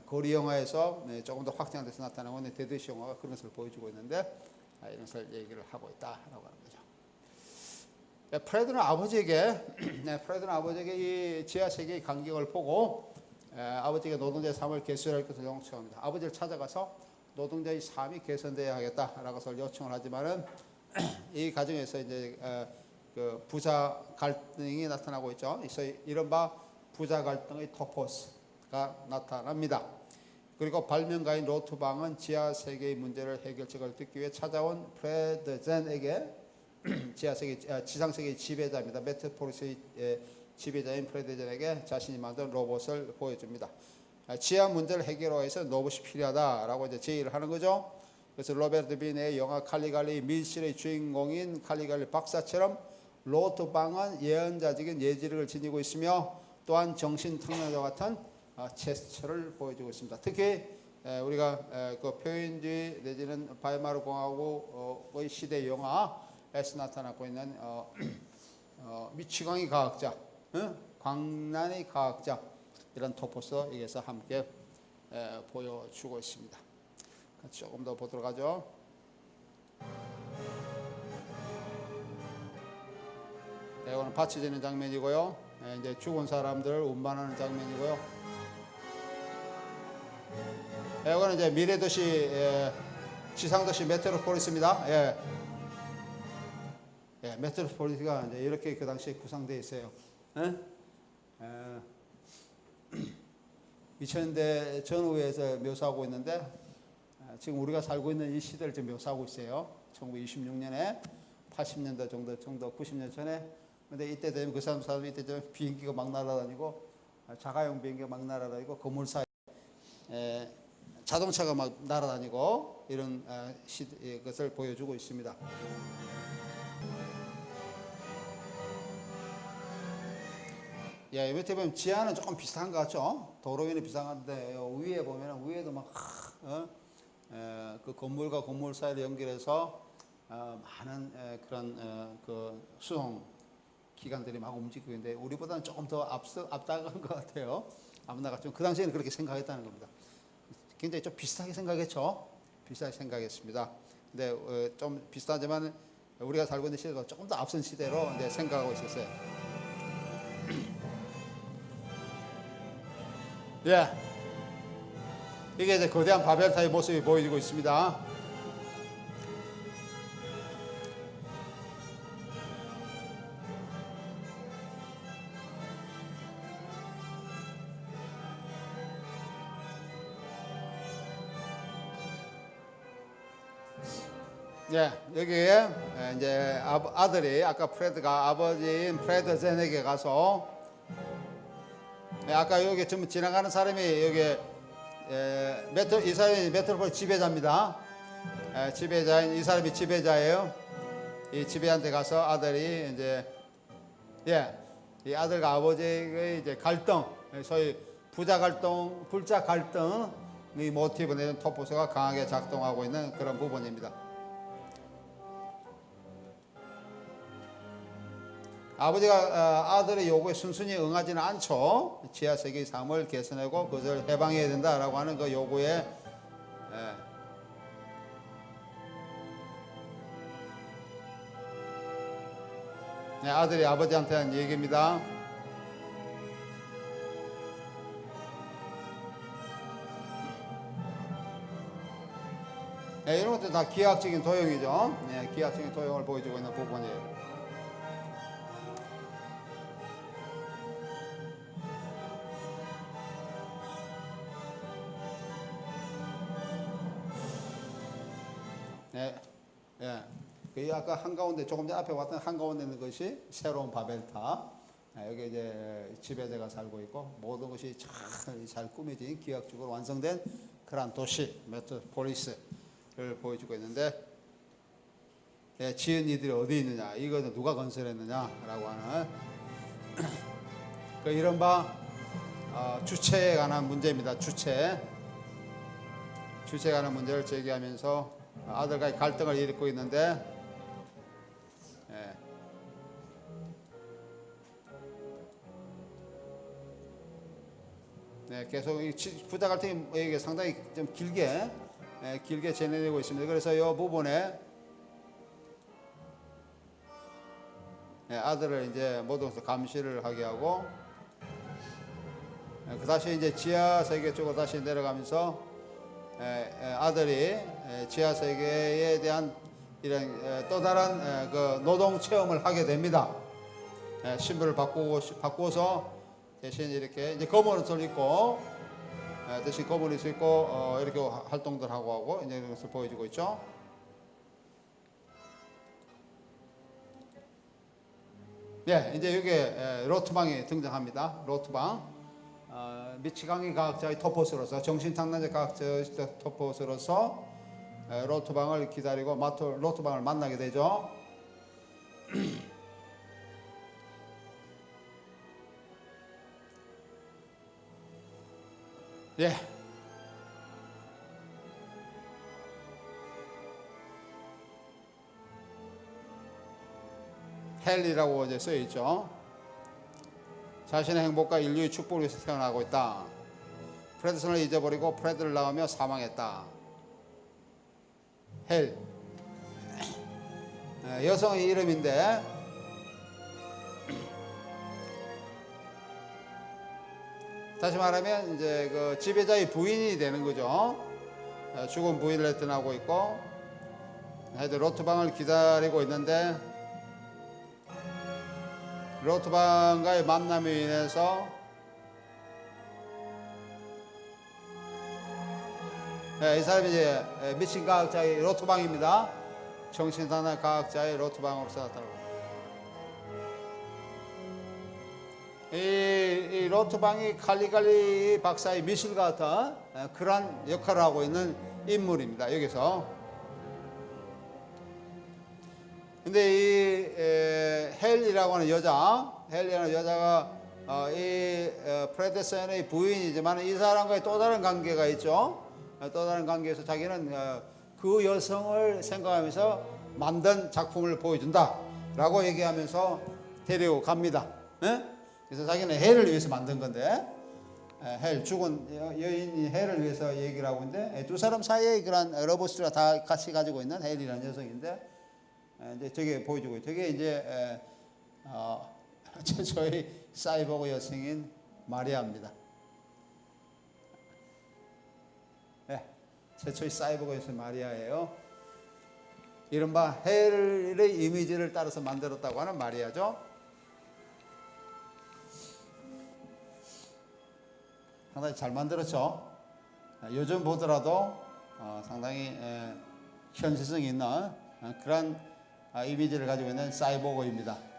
거리 영화에서 조금 더 확장돼서 나타나고 있는 대도시 영화가 그런 것을 보여주고 있는데, 이런 것을 얘기를 하고 있다라고 하는 거죠. 프레드는 아버지에게 이 지하세계의 간격을 보고 아버지가 노동자의 삶을 개선할 것을 요청합니다. 아버지를 찾아가서 노동자의 삶이 개선되어야 하겠다라고 해서 요청을 하지만은 이 과정에서 이제 그 부자 갈등이 나타나고 있죠. 그래서 이른바 부자 갈등의 토포스가 나타납니다. 그리고 발명가인 로트방은 지하 세계의 문제를 해결책을 듣기 위해 찾아온 프레드젠에게 지상 세계의 지배자입니다. 메트로폴리스의 지배자인 프레드젠에게 자신이 만든 로봇을 보여줍니다. 지하 문제를 해결하기 위해서 로봇이 필요하다라고 이제 제의를 하는 거죠. 그래서 로베르트 빈의 영화 칼리갈리 밀실의 주인공인 칼리갈리 박사처럼 로트방은 예언자적인 예지력을 지니고 있으며 또한 정신통역과 같은 제스처를 보여주고 있습니다. 특히 우리가 그 표현주의 내지는 바이마르 공화국의 시대 영화에서 나타나고 있는 미치광이 과학자, 광란의 과학자, 이런 토포스에서 함께 보여주고 있습니다. 조금 더 보도록 하죠. 이거는 밭이 되는 장면이고요. 이제 죽은 사람들을 운반하는 장면이고요. 이거는 이제 미래도시, 지상도시 메트로폴리스입니다. 메트로폴리스가 이제 이렇게 그 당시에 구상되어 있어요. 2000년대 전후에서 묘사하고 있는데, 지금 우리가 살고 있는 이 시대를 지금 묘사하고 있어요. 1926년에 80년대 정도 90년 전에. 근데 이때 되면 그 사람이 이때 되면 비행기가 막 날아다니고, 자가용 비행기가 막 날아다니고, 건물 사이 자동차가 막 날아다니고, 이런 것을 보여주고 있습니다. 밑에 보면 지하는 조금 비슷한 것 같죠? 도로 위는 비슷한데 위에 보면 위에도 막 그 건물과 건물 사이를 연결해서 많은 그런 그 수송 기관들이 막 움직이고 있는데 우리보다는 조금 더 앞다간 것 같아요. 아무나 좀 그 당시에는 그렇게 생각했다는 겁니다. 굉장히 좀 비슷하게 생각했죠. 비슷하게 생각했습니다. 근데 좀 비슷하지만 우리가 살고 있는 시대가 조금 더 앞선 시대로 이제 생각하고 있었어요. 이게 이제 거대한 바벨탑의 모습이 보여지고 있습니다. 여기에 이제 아들이 아까 프레드가 아버지인 프레드젠에게 가서 아까 여기 좀 지나가는 사람이 여기 이 사람이 메트로폴 지배자입니다. 지배자인 이 사람이 지배자예요. 이 지배한테 가서 아들이 이제 이 아들과 아버지의 이제 갈등, 소위 부자 갈등의 모티브 내는 토포스가 강하게 작동하고 있는 그런 부분입니다. 아버지가 아들의 요구에 순순히 응하지는 않죠. 지하 세계의 삶을 개선하고 그것을 해방해야 된다라고 하는 그 요구에 아들이 아버지한테 한 얘기입니다. 이런 것도 다 기하학적인 도용이죠. 기하학적인 도용을 보여주고 있는 부분이에요. 그 아까 한가운데 조금 전 앞에 왔던 한가운데 있는 것이 새로운 바벨탑. 여기 이제 지배자가 살고 있고 모든 것이 잘 꾸며진 기하학적으로 완성된 그런 도시 메트로폴리스를 보여주고 있는데 지은 이들이 어디 있느냐, 이거는 누가 건설했느냐라고 하는 그 이른바 주체에 관한 문제입니다. 주체에 관한 문제를 제기하면서 아들과의 갈등을 일으키고 있는데 계속 이 부자 갈등이 상당히 좀 길게 진행되고 있습니다. 그래서 이 부분에 아들을 이제 모든 것을 감시를 하게 하고 그 다시 이제 지하 세계 쪽으로 다시 내려가면서 아들이 지하 세계에 대한 이런 또 다른 그 노동 체험을 하게 됩니다. 신분을 바꾸어서 대신 이렇게 이제 검은 옷을 입고 대신 검은 옷을 입고 이렇게 활동들 하고 이제 이런 것을 보여주고 있죠. 이제 여기 로트방이 등장합니다. 로트방. 미치광이 과학자의 토포스로서 정신탕란제 과학자의 토포스로서 로트방을 기다리고 로트방을 만나게 되죠. 헬이라고 이제 써 있죠. 자신의 행복과 인류의 축복을 위해서 태어나고 있다. 프레드슨을 잊어버리고 프레드를 낳으며 사망했다. 헬. 여성의 이름인데 다시 말하면 이제 그 지배자의 부인이 되는 거죠. 죽은 부인을 떠나고 있고 로트방을 기다리고 있는데 로트방과의 만남에 인해서 이 사람이 이제 미친 과학자의 로트방입니다. 정신탄란 과학자의 로트방으로서 나타나고 이 로트방이 칼리갈리 박사의 미술 같은 그러한 역할을 하고 있는 인물입니다. 여기서 근데 이 헬이라고 하는 여자가 이 프레드슨의 부인이지만 이 사람과의 또 다른 관계가 있죠. 또 다른 관계에서 자기는 그 여성을 생각하면서 만든 작품을 보여준다라고 얘기하면서 데리고 갑니다. 그래서 자기는 헬을 위해서 만든 건데 헬 죽은 여인이 헬을 위해서 얘기를 하고 있는데 두 사람 사이에 그런 러브스토리가 다 같이 가지고 있는 헬이라는 여성인데 이제 저게 보여주고 저게 이제 최초의 사이보그 여성인 마리아입니다. 최초의 사이보그 여성 마리아예요. 이른바 헬의 이미지를 따라서 만들었다고 하는 마리아죠. 상당히 잘 만들었죠. 요즘 보더라도 상당히 현실성 있는 그런 이미지를 가지고 있는 사이보그입니다.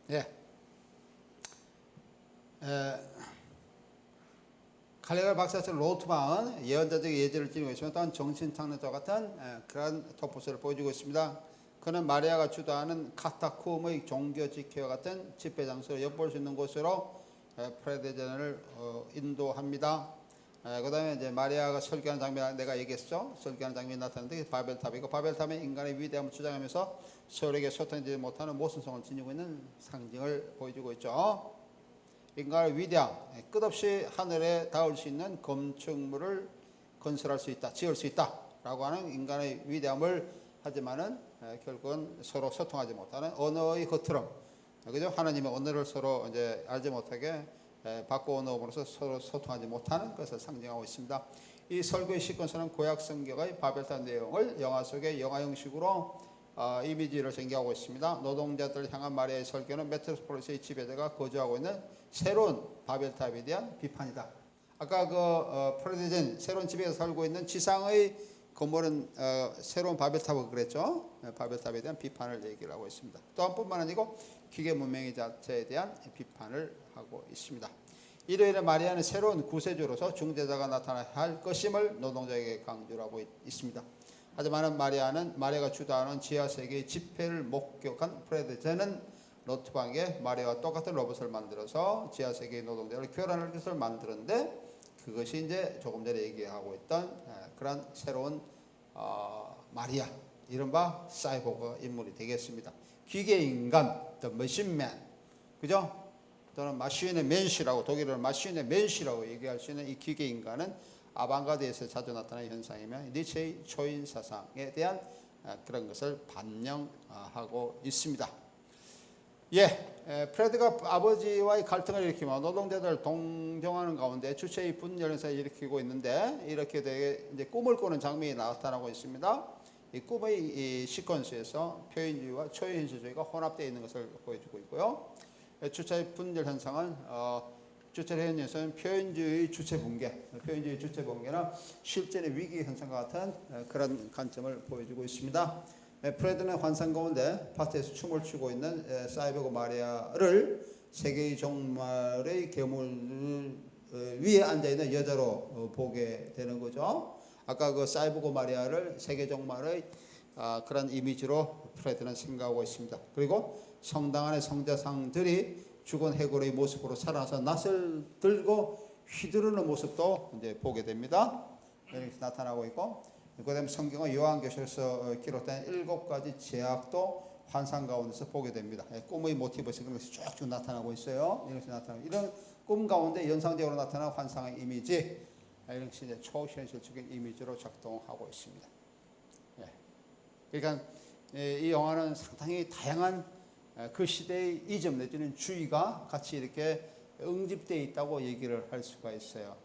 예. 칼레갈 박사처럼 로트방은 예언자적 예지를 지니고 있으며 또한 정신창조자 같은 그런 토포스를 보여주고 있습니다. 그는 마리아가 주도하는 카타쿰의 종교 지켜와 같은 집회 장소로 엿볼 수 있는 곳으로 프레드젠을 인도합니다. 그 다음에 이제 마리아가 설교하는 장면 내가 얘기했죠. 설교하는 장면이 나타나는데 바벨탑이고 바벨탑은 인간의 위대함을 주장하면서 서로에게 소통되지 못하는 모순성을 지니고 있는 상징을 보여주고 있죠. 인간의 위대함, 끝없이 하늘에 닿을 수 있는 건축물을 건설할 수 있다, 지을 수 있다라고 하는 인간의 위대함을 하지만은 결국은 서로 소통하지 못하는 언어의 겉으로, 그죠? 하나님의 언어를 서로 이제 알지 못하게 바꿔 언어로서 서로 소통하지 못하는 것을 상징하고 있습니다. 이 설교의 시퀀스는 구약 성경의 바벨탑 내용을 영화 속의 영화 형식으로 이미지를 전개하고 있습니다. 노동자들을 향한 마리아의 설교는 메트로폴리스의 지배자가 거주하고 있는 새로운 바벨탑에 대한 비판이다. 아까 그 프레드젠 새로운 집에서 살고 있는 지상의 건물은 새로운 바벨탑을 그랬죠. 바벨탑에 대한 비판을 얘기를 하고 있습니다. 또한 뿐만 아니고 기계 문명의 자체에 대한 비판을 하고 있습니다. 일요일에 마리아는 새로운 구세주로서 중재자가 나타나야 할 것임을 노동자에게 강조를 하고 있습니다. 하지만 마리아가 주도하는 지하세계의 집회를 목격한 프레드젠은 로트방에 마리아와 똑같은 로봇을 만들어서 지하세계의 노동자를 교란할 것을 만드는데 그것이 이제 조금 전에 얘기하고 있던 그런 새로운 마리아, 이른바 사이보그 인물이 되겠습니다. 기계인간, the machine man, 그죠? 또는 마신의 맨시라고, 독일어는 마신의 맨시라고 얘기할 수 있는 이 기계인간은 아방가드에서 자주 나타나는 현상이며 니체의 초인 사상에 대한 그런 것을 반영하고 있습니다. 프레드가 아버지와의 갈등을 일으키며 노동자들을 동정하는 가운데 주체의 분열 현상을 일으키고 있는데 이렇게 되게 이제 꿈을 꾸는 장면이 나타나고 있습니다. 이 꿈의 이 시퀀스에서 표현주의와 초현실주의가 혼합되어 있는 것을 보여주고 있고요. 주체의 분열 현상은 주체의 현상은 표현주의 주체 붕괴는 실제의 위기 현상과 같은 그런 관점을 보여주고 있습니다. 프레드는 환상 가운데 파티에서 춤을 추고 있는 사이보그 마리아를 세계의 종말의 괴물 위에 앉아있는 여자로 보게 되는 거죠. 아까 그 사이보그 마리아를 세계 종말의 그런 이미지로 프레드는 생각하고 있습니다. 그리고 성당 안의 성자상들이 죽은 해골의 모습으로 살아나서 낫을 들고 휘두르는 모습도 이제 보게 됩니다. 이렇게 나타나고 있고, 그다음에 성경의 요한계시록에서 기록된 7가지 제약도 환상 가운데서 보게 됩니다. 꿈의 모티브에서 그런 것이 쭉쭉 나타나고 있어요. 이렇게 나타나고, 이런 꿈 가운데 연상적으로 나타나는 환상의 이미지, 이런 것이 이제 초현실적인 이미지로 작동하고 있습니다. 그러니까 이 영화는 상당히 다양한 그 시대의 이점 내지는 주의가 같이 이렇게 응집되어 있다고 얘기를 할 수가 있어요.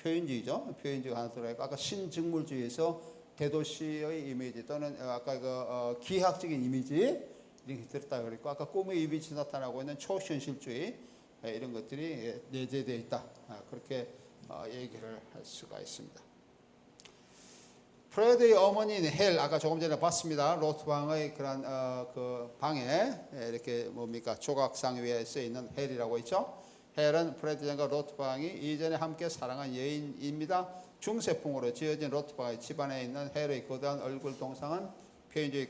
표현주의죠. 표현주의가 하나 들어있고, 아까 신증물주의에서 대도시의 이미지 또는 아까 그 기하학적인 이미지 이렇게 들었다 그랬고, 아까 꿈의 이미지 나타나고 있는 초현실주의 이런 것들이 내재되어 있다. 그렇게 얘기를 할 수가 있습니다. 프레드의 어머니인 헬, 아까 조금 전에 봤습니다. 로트방의 그런 그 방에 이렇게 뭡니까 조각상 위에 쓰여 있는 헬이라고 있죠. 헬은 프레드젠과 로트방이 이전에 함께 사랑한 여인입니다. 중세풍으로 지어진 로트방의 집안에 있는 헬의 거대한 얼굴 동상은 표현주의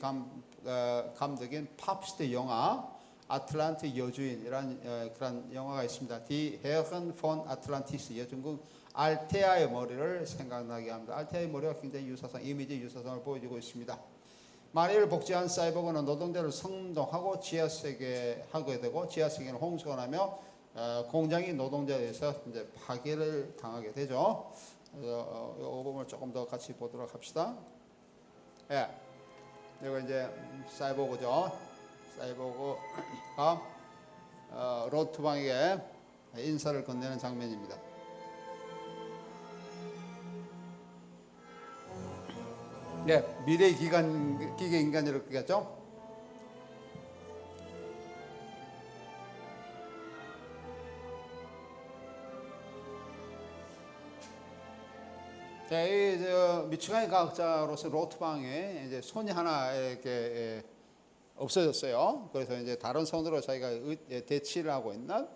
감독인 팝스터 영화 아틀란트 여주인이라는 그런 영화가 있습니다. 디 헤어건 폰 아틀란티스, 여중국 알테아의 머리를 생각나게 합니다. 알테아의 머리가 굉장히 이미지 유사성을 보여주고 있습니다. 마리아를 복제한 사이보그는 노동자를 성동하고 지하세계에 하게 되고, 지하세계는 홍수가 나며 공장이 노동자에 의해서 이제 파괴를 당하게 되죠. 이 부분을 조금 더 같이 보도록 합시다. 이거 이제 사이보그죠. 사이보그가 로트방에게 인사를 건네는 장면입니다. 미래의 기계 인간이라고 그랬죠. 미치간의 과학자로서 로트방에 이제 손이 하나 이렇게 없어졌어요. 그래서 이제 다른 손으로 자기가 대치를 하고 있는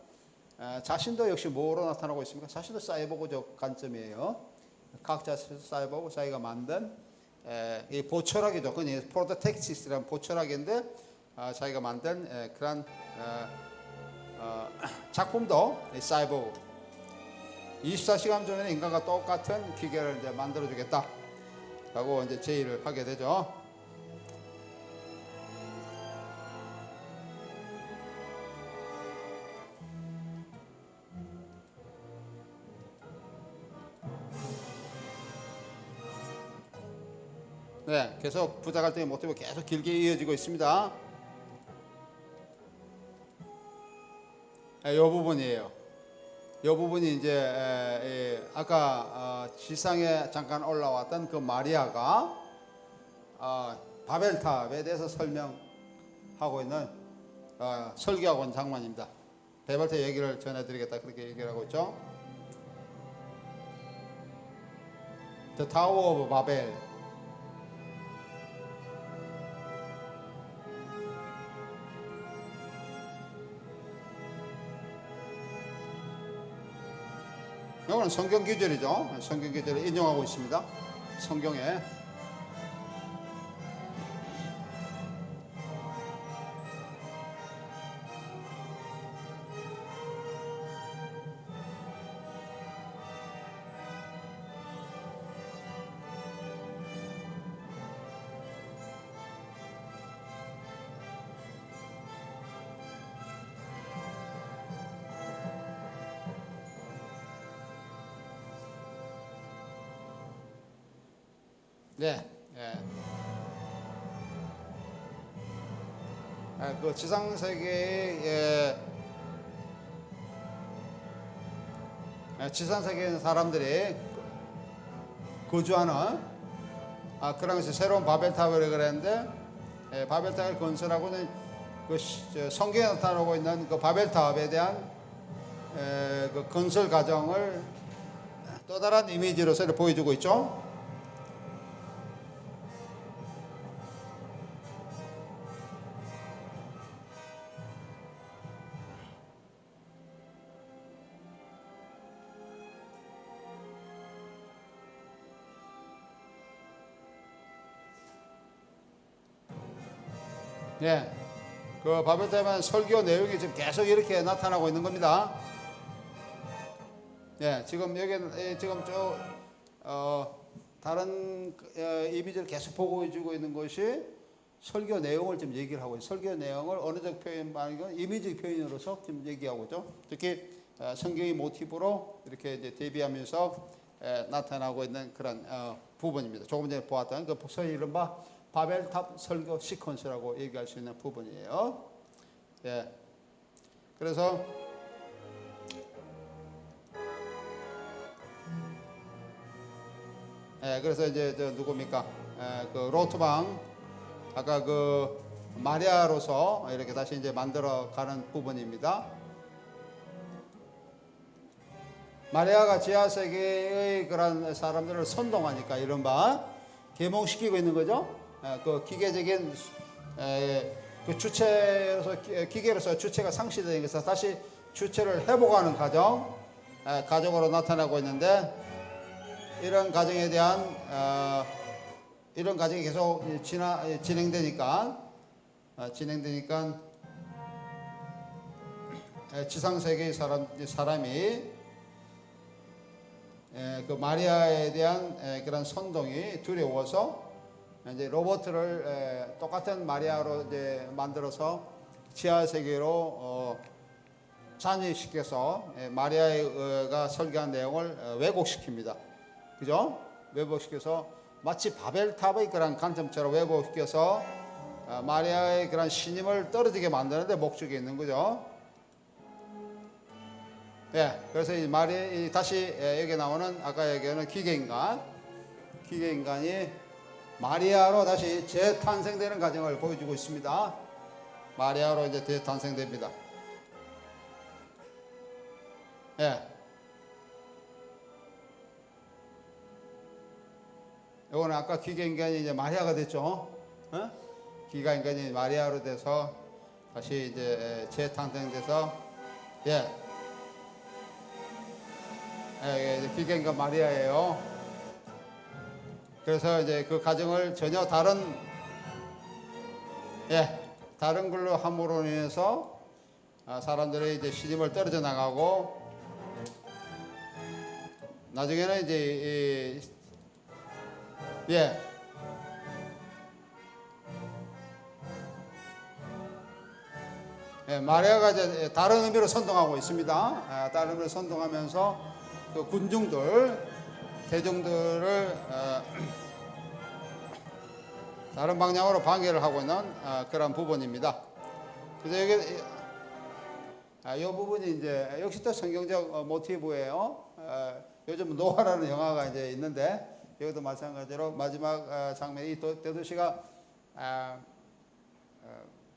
자신도 역시 뭐로 나타나고 있습니까? 자신도 사이보그적 관점이에요. 각자 사이보그 자기가 만든 이 보철학이죠. 그건 프로토텍시스라는 보철학인데 자기가 만든 그런 작품도 사이보그 24시간 전에 인간과 똑같은 기계를 이제 만들어 주겠다 라고 이제 제의를 하게 되죠. 네, 계속 부자 갈등의 모티브가 계속 길게 이어지고 있습니다. 이 부분이에요. 이 부분이 이제 아까 지상에 잠깐 올라왔던 그 마리아가 바벨탑에 대해서 설명하고 있는 설교하고 있는 장면입니다. 바벨탑 얘기를 전해드리겠다 그렇게 얘기를 하고 있죠. The Tower of Babel. 이거는 성경 구절이죠. 성경 구절을 인용하고 있습니다. 성경에. 네. 그 지상 세계에 지상 세계에 있는 사람들이 거주하는 그런 것이 새로운 바벨탑을 그랬는데 바벨탑을 건설하고는 그 성경에 나타나고 있는 그 바벨탑에 대한 그 건설 과정을 또 다른 이미지로서 보여주고 있죠. 네, 그 바벨탑의 설교 내용이 지금 계속 이렇게 나타나고 있는 겁니다. 네, 지금 여기는 지금 다른 이미지를 계속 보여주고 있는 것이 설교 내용을 좀 얘기를 하고 있어요. 설교 내용을 언어적 표현 말고 이미지 표현으로서 지금 얘기하고 있죠. 특히 성경의 모티브로 이렇게 이제 대비하면서 나타나고 있는 그런 부분입니다. 조금 전에 보았던 그 소위 이른바 바벨탑 설교 시퀀스라고 얘기할 수 있는 부분이에요. 예. 그래서 그래서 이제 누굽니까? 그 로트방 아까 그 마리아로서 이렇게 다시 이제 만들어 가는 부분입니다. 마리아가 지하 세계의 그런 사람들을 선동하니까 이른바 계몽시키고 있는 거죠. 그 기계적인 그 주체로서 기계로서 주체가 상실된 것에서 다시 주체를 회복하는 가정으로 나타나고 있는데 이런 가정에 대한 이런 과정이 계속 진행되니까 지상 세계의 사람이 그 마리아에 대한 그런 선동이 두려워서 이제 로봇을 똑같은 마리아로 이제 만들어서 지하 세계로 잔입시켜서 마리아가 설교한 내용을 왜곡시킵니다. 그죠? 왜곡시켜서 마치 바벨탑의 그런 관점처럼 왜곡시켜서 마리아의 그런 신임을 떨어지게 만드는데 목적이 있는 거죠. 예, 그래서 이 다시 여기 나오는 아까 얘기하는 기계인간이 마리아로 다시 재탄생되는 과정을 보여주고 있습니다. 마리아로 이제 재탄생됩니다. 예. 이거는 아까 기계인간이 이제 마리아가 됐죠. 기가 인간이 마리아로 돼서 다시 이제 재탄생돼서 기가 인간 마리아예요. 그래서 이제 그 가정을 전혀 다른 걸로 함으로 인해서 사람들이 이제 신임을 떨어져 나가고 나중에는 이제 마리아가 이제 다른 의미로 선동하고 있습니다. 다른 의미로 선동하면서 그 군중들, 대중들을 다른 방향으로 방해를 하고 있는 그런 부분입니다. 그래서 여기 이 부분이 이제 역시 또 성경적 모티브예요. 요즘 노아라는 영화가 이제 있는데 여기도 마찬가지로 마지막 장면에 이 대도시가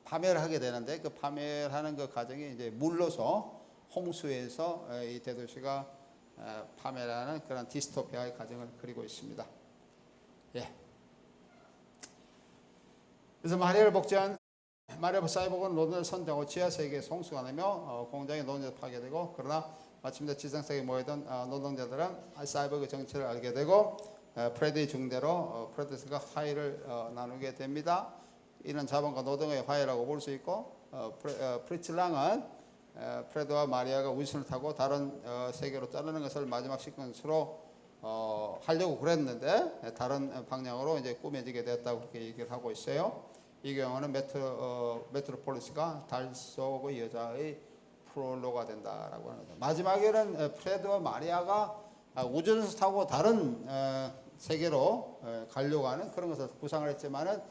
파멸을 하게 되는데 그 파멸하는 그 과정이 이제 물러서 홍수에서 이 대도시가 파멸하는 그런 디스토피아의 과정을 그리고 있습니다. 그래서 마리아를 복제한 마리아 사이복은 노동을 선정하고 지하세계에서 홍수가 나며 공장의 노동자가 파괴되고 그러나 마침내 지상세계에 모이던 노동자들은 사이버그 정체를 알게 되고 프레드의 중대로 프레드스가 화해를 나누게 됩니다. 이는 자본과 노동의 화해라고 볼 수 있고 프리츠랑은 프레드와 마리아가 우주선을 타고 다른 세계로 떠나는 것을 마지막 시퀀스로 하려고 그랬는데 다른 방향으로 이제 꾸며지게 됐다고 그렇게 얘기를 하고 있어요. 이 경우는 메트로폴리스가 달 속의 여자의 프롤로가 된다라고 하는 거죠. 마지막에는 프레드와 마리아가 우주선을 타고 다른 세계로 가려고 하는 그런 것을 구상을 했지만은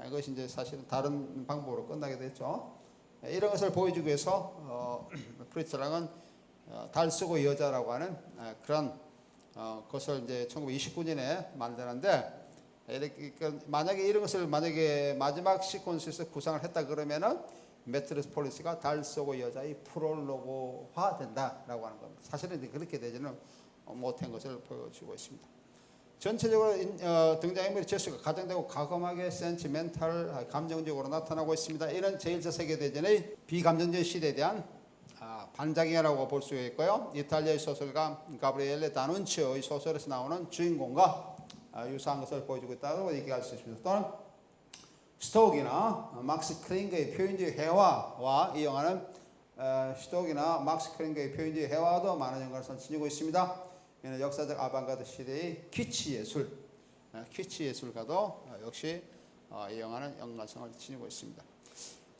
이것이 이제 사실은 다른 방법으로 끝나게 됐죠. 이런 것을 보여주기 위해서 프리츠랑은 달 속의 여자라고 하는 그런 것을 이제 1929년에 만드는데 만약에 이런 것을 마지막 시퀀스에서 구상을 했다 그러면은 메트로폴리스가 달 속의 여자의 프롤로그화 된다라고 하는 겁니다. 사실은 그렇게 되지는 못한 것을 보여주고 있습니다. 전체적으로 등장인물의 제수가 가정되고 과감하게 센티멘탈 감정적으로 나타나고 있습니다. 이는 제1차 세계대전의 비감정적 시대에 대한 반작용이라고 볼 수 있고요. 이탈리아의 소설가 가브리엘레 다눈치오의 소설에서 나오는 주인공과 유사한 것을 보여주고 있다고 얘기할 수 있습니다. 또는 스톡이나 막스 클링거의 표현주의 해화와 이 영화는 스톡이나 막스 클링거의 표현주의 해화도 많은 연관을 지니고 있습니다. 이는 역사적 아방가르드 시대의 키치 예술, 키치 예술가도 역시 이 영화는 연관성을 지니고 있습니다.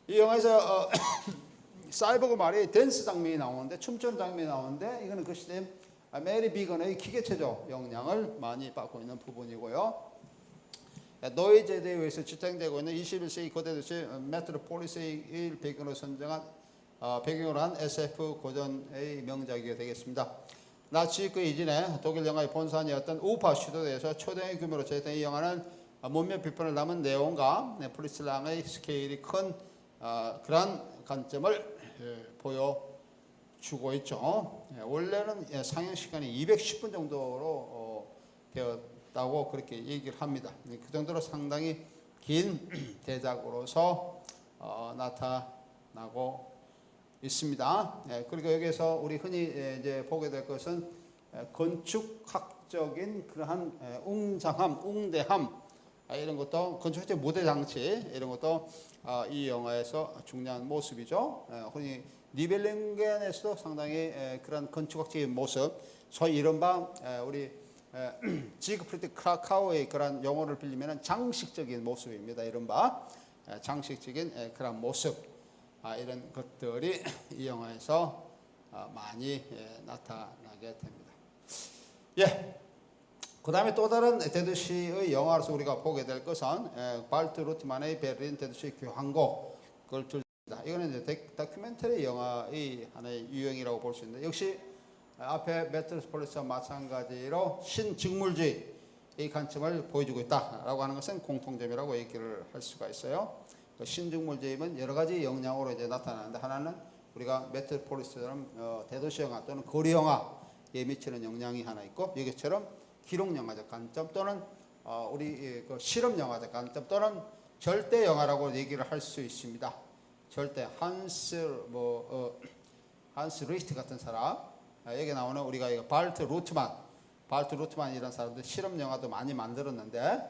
이 영화에서 사이버그 말이 댄스 장면이 나오는데 춤추는 장면이 나오는데 이거는 그 시대 메리 비건의 기계체조 영향을 많이 받고 있는 부분이고요. 노예 제도에 의해서 지탱되고 있는 21세기 거대도시 메트로폴리스의 배경으로 선정한 배경으로 한 SF 고전의 명작이 되겠습니다. 나치 그 이전에 독일 영화의 본산이었던 우파 시도에서 초대형 규모로 제작된 이 영화는 문명 비판을 담은 내용과 프리츠랑의 스케일이 큰 그런 관점을 보여주고 있죠. 원래는 상영 시간이 210분 정도로 되었다고 그렇게 얘기를 합니다. 그 정도로 상당히 긴 대작으로서 나타나고 있습니다. 그리고 여기서 우리 흔히 이제 보게 될 것은 건축학적인 그러한 웅장함, 웅대함 이런 것도 건축적 무대 장치 이런 것도 이 영화에서 중요한 모습이죠. 흔히 니벨링겐에서도 상당히 그런 건축학적인 모습, 소위 이른바 우리 지그프리드 크라카우의 그런 용어를 빌리면 장식적인 모습입니다. 이른바 장식적인 그런 모습. 이런 것들이 이 영화에서 많이 나타나게 됩니다. 그 다음에 또 다른 대도시의 영화로서 우리가 보게 될 것은 발트 루트만의 베를린 대도시 교향곡 그걸 들습니다. 이거는 이제 다큐멘터리 영화의 하나의 유형이라고 볼 수 있는데 역시 앞에 메트로폴리스와 마찬가지로 신직물주의 이 관점을 보여주고 있다라고 하는 것은 공통점이라고 얘기를 할 수가 있어요. 신직물주의는 여러 가지 영향으로 이제 나타나는데 하나는 우리가 메트로폴리스처럼 대도시 영화 또는 거리 영화에 미치는 영향이 하나 있고 여기처럼 기록 영화적 관점 또는 우리 그 실험 영화적 관점 또는 절대 영화라고 얘기를 할 수 있습니다. 절대 한스 리히트 같은 사람, 여기 나오는 우리가 이거 발트 루트만 이런 사람들 실험 영화도 많이 만들었는데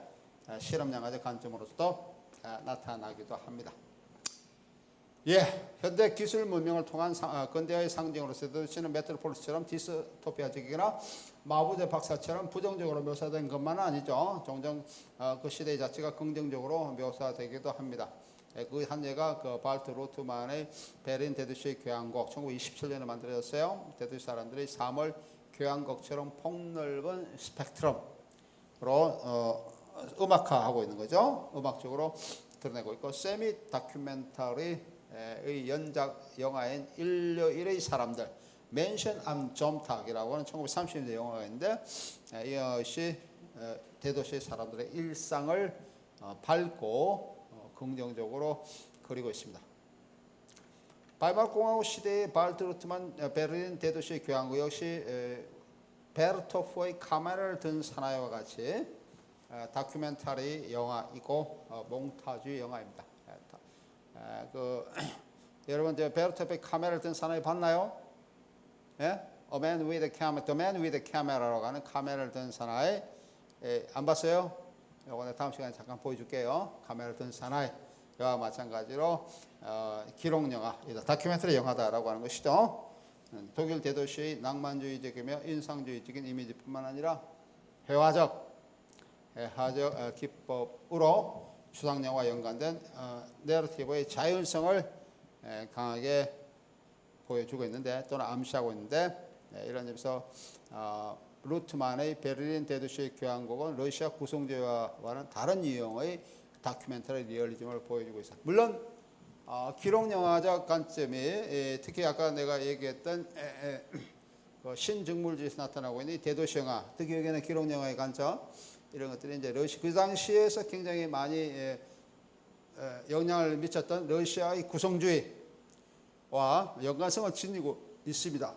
실험 영화적 관점으로서도 나타나기도 합니다. 예, 현대 기술 문명을 통한 근대화의 상징으로서도 시는 메트로폴리스처럼 디스토피아적이거나 마부제 박사처럼 부정적으로 묘사된 것만은 아니죠. 종종 그 시대 자체가 긍정적으로 묘사되기도 합니다. 그 한 예가 그 발트 루트만의 베를린 대도시의 교향곡 1927년에 만들어졌어요. 대도시 사람들이 3월 교향곡처럼 폭넓은 스펙트럼으로 음악화하고 있는 거죠. 음악적으로 드러내고 있고 세미 다큐멘터리의 연작 영화인 일요일의 사람들 맨션 암 점탁이라고 하는 1930년대 영화가 있는데 이것이 대도시의 사람들의 일상을 밝고 긍정적으로 그리고 있습니다. 바이말 공화국 시대의 발트 루트만 베를린 대도시의 교향곡 역시 베르토프의 카메라를 든 사나이와 같이 다큐멘터리 영화이고 몽타주 영화입니다. 여러분 베르토프의 카메라를 든 사나이 봤나요? 예? The Man with the Camera라고 하는 카메라를 든 사나이 안 봤어요? 이거 다음 시간에 잠깐 보여줄게요. 카메라를 든 사나이 와 마찬가지로 기록 영화, 다큐멘터리 영화다라고 하는 것이죠. 독일 대도시의 낭만주의적이며 인상주의적인 이미지뿐만 아니라 회화적 기법으로 추상영화와 연관된 내러티브의 자율성을 강하게 보여주고 있는데 또는 암시하고 있는데 이런 점에서 루트만의 베를린 대도시의 교향곡은 러시아 구성제와는 다른 유형의 다큐멘터리 리얼리즘을 보여주고 있습니다. 물론 기록영화적 관점이 특히 아까 내가 얘기했던 신증물주에서 나타나고 있는 대도시 영화, 특히 여기는 기록영화의 관점 이런 것들이 이제 그 당시에서 굉장히 많이 영향을 미쳤던 러시아의 구성주의와 연관성을 지니고 있습니다.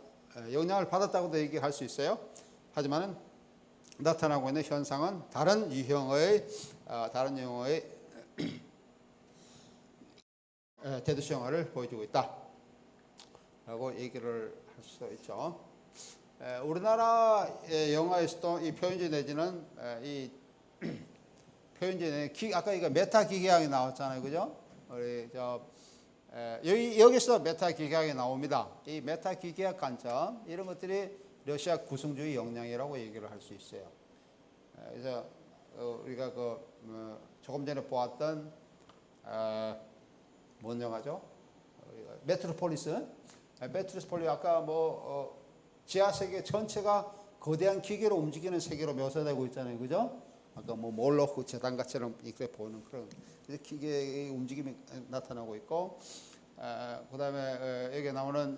영향을 받았다고도 얘기할 수 있어요. 하지만 나타나고 있는 현상은 다른 유형의 대도시 영화를 보여주고 있다라고 얘기를 할 수 있죠. 우리나라 영화에서도 이 표현제 내지는 이 표현제 아까 이거 메타 기계학이 나왔잖아요, 그죠? 우리 여기서 메타 기계학이 나옵니다. 이 메타 기계학 관점 이런 것들이 러시아 구성주의 영향이라고 얘기를 할 수 있어요. 그래서 우리가 조금 전에 보았던 뭔 영화죠? 메트로폴리스 아까 지하 세계 전체가 거대한 기계로 움직이는 세계로 묘사되고 있잖아요, 그죠? 아까 몰로크 재단가처럼 이렇게 보는 그런 기계의 움직임이 나타나고 있고, 그다음에 여기 나오는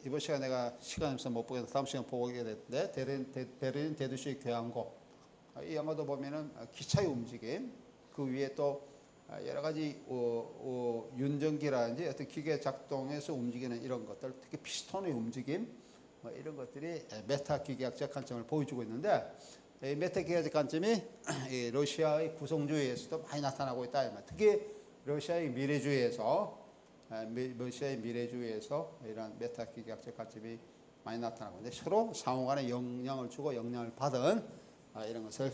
이번 시간에 내가 시간이 없어서 못 보겠는데 다음 시간 보게 됐는데 베를린 대도시의 교향곡 이 영화도 보면은 기차의 움직임 그 위에 또 여러 가지 윤전기라든지 어떤 기계 작동에서 움직이는 이런 것들 특히 피스톤의 움직임 이런 것들이 메타 기계학적 관점을 보여주고 있는데 이 메타 기계학적 관점이 이 러시아의 구성주의에서도 많이 나타나고 있다. 특히 러시아의 미래주의에서 이런 메타 기계학적 관점이 많이 나타나고 있는데 서로 상호간에 영향을 주고 영향을 받은 이런 것을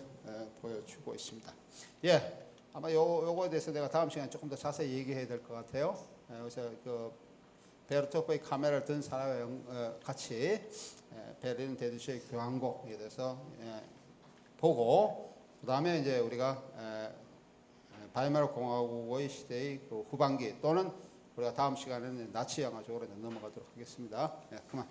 보여주고 있습니다. 예, 아마 요거에 대해서 내가 다음 시간에 조금 더 자세히 얘기해야 될 것 같아요. 그래서 베르토프의 카메라를 든 사람과 같이 베를린 대도시의 교향곡에 대해서 보고 그 다음에 이제 우리가 바이마르 공화국의 시대의 후반기 또는 우리가 다음 시간에는 나치 영화 쪽으로 넘어가도록 하겠습니다. 그만.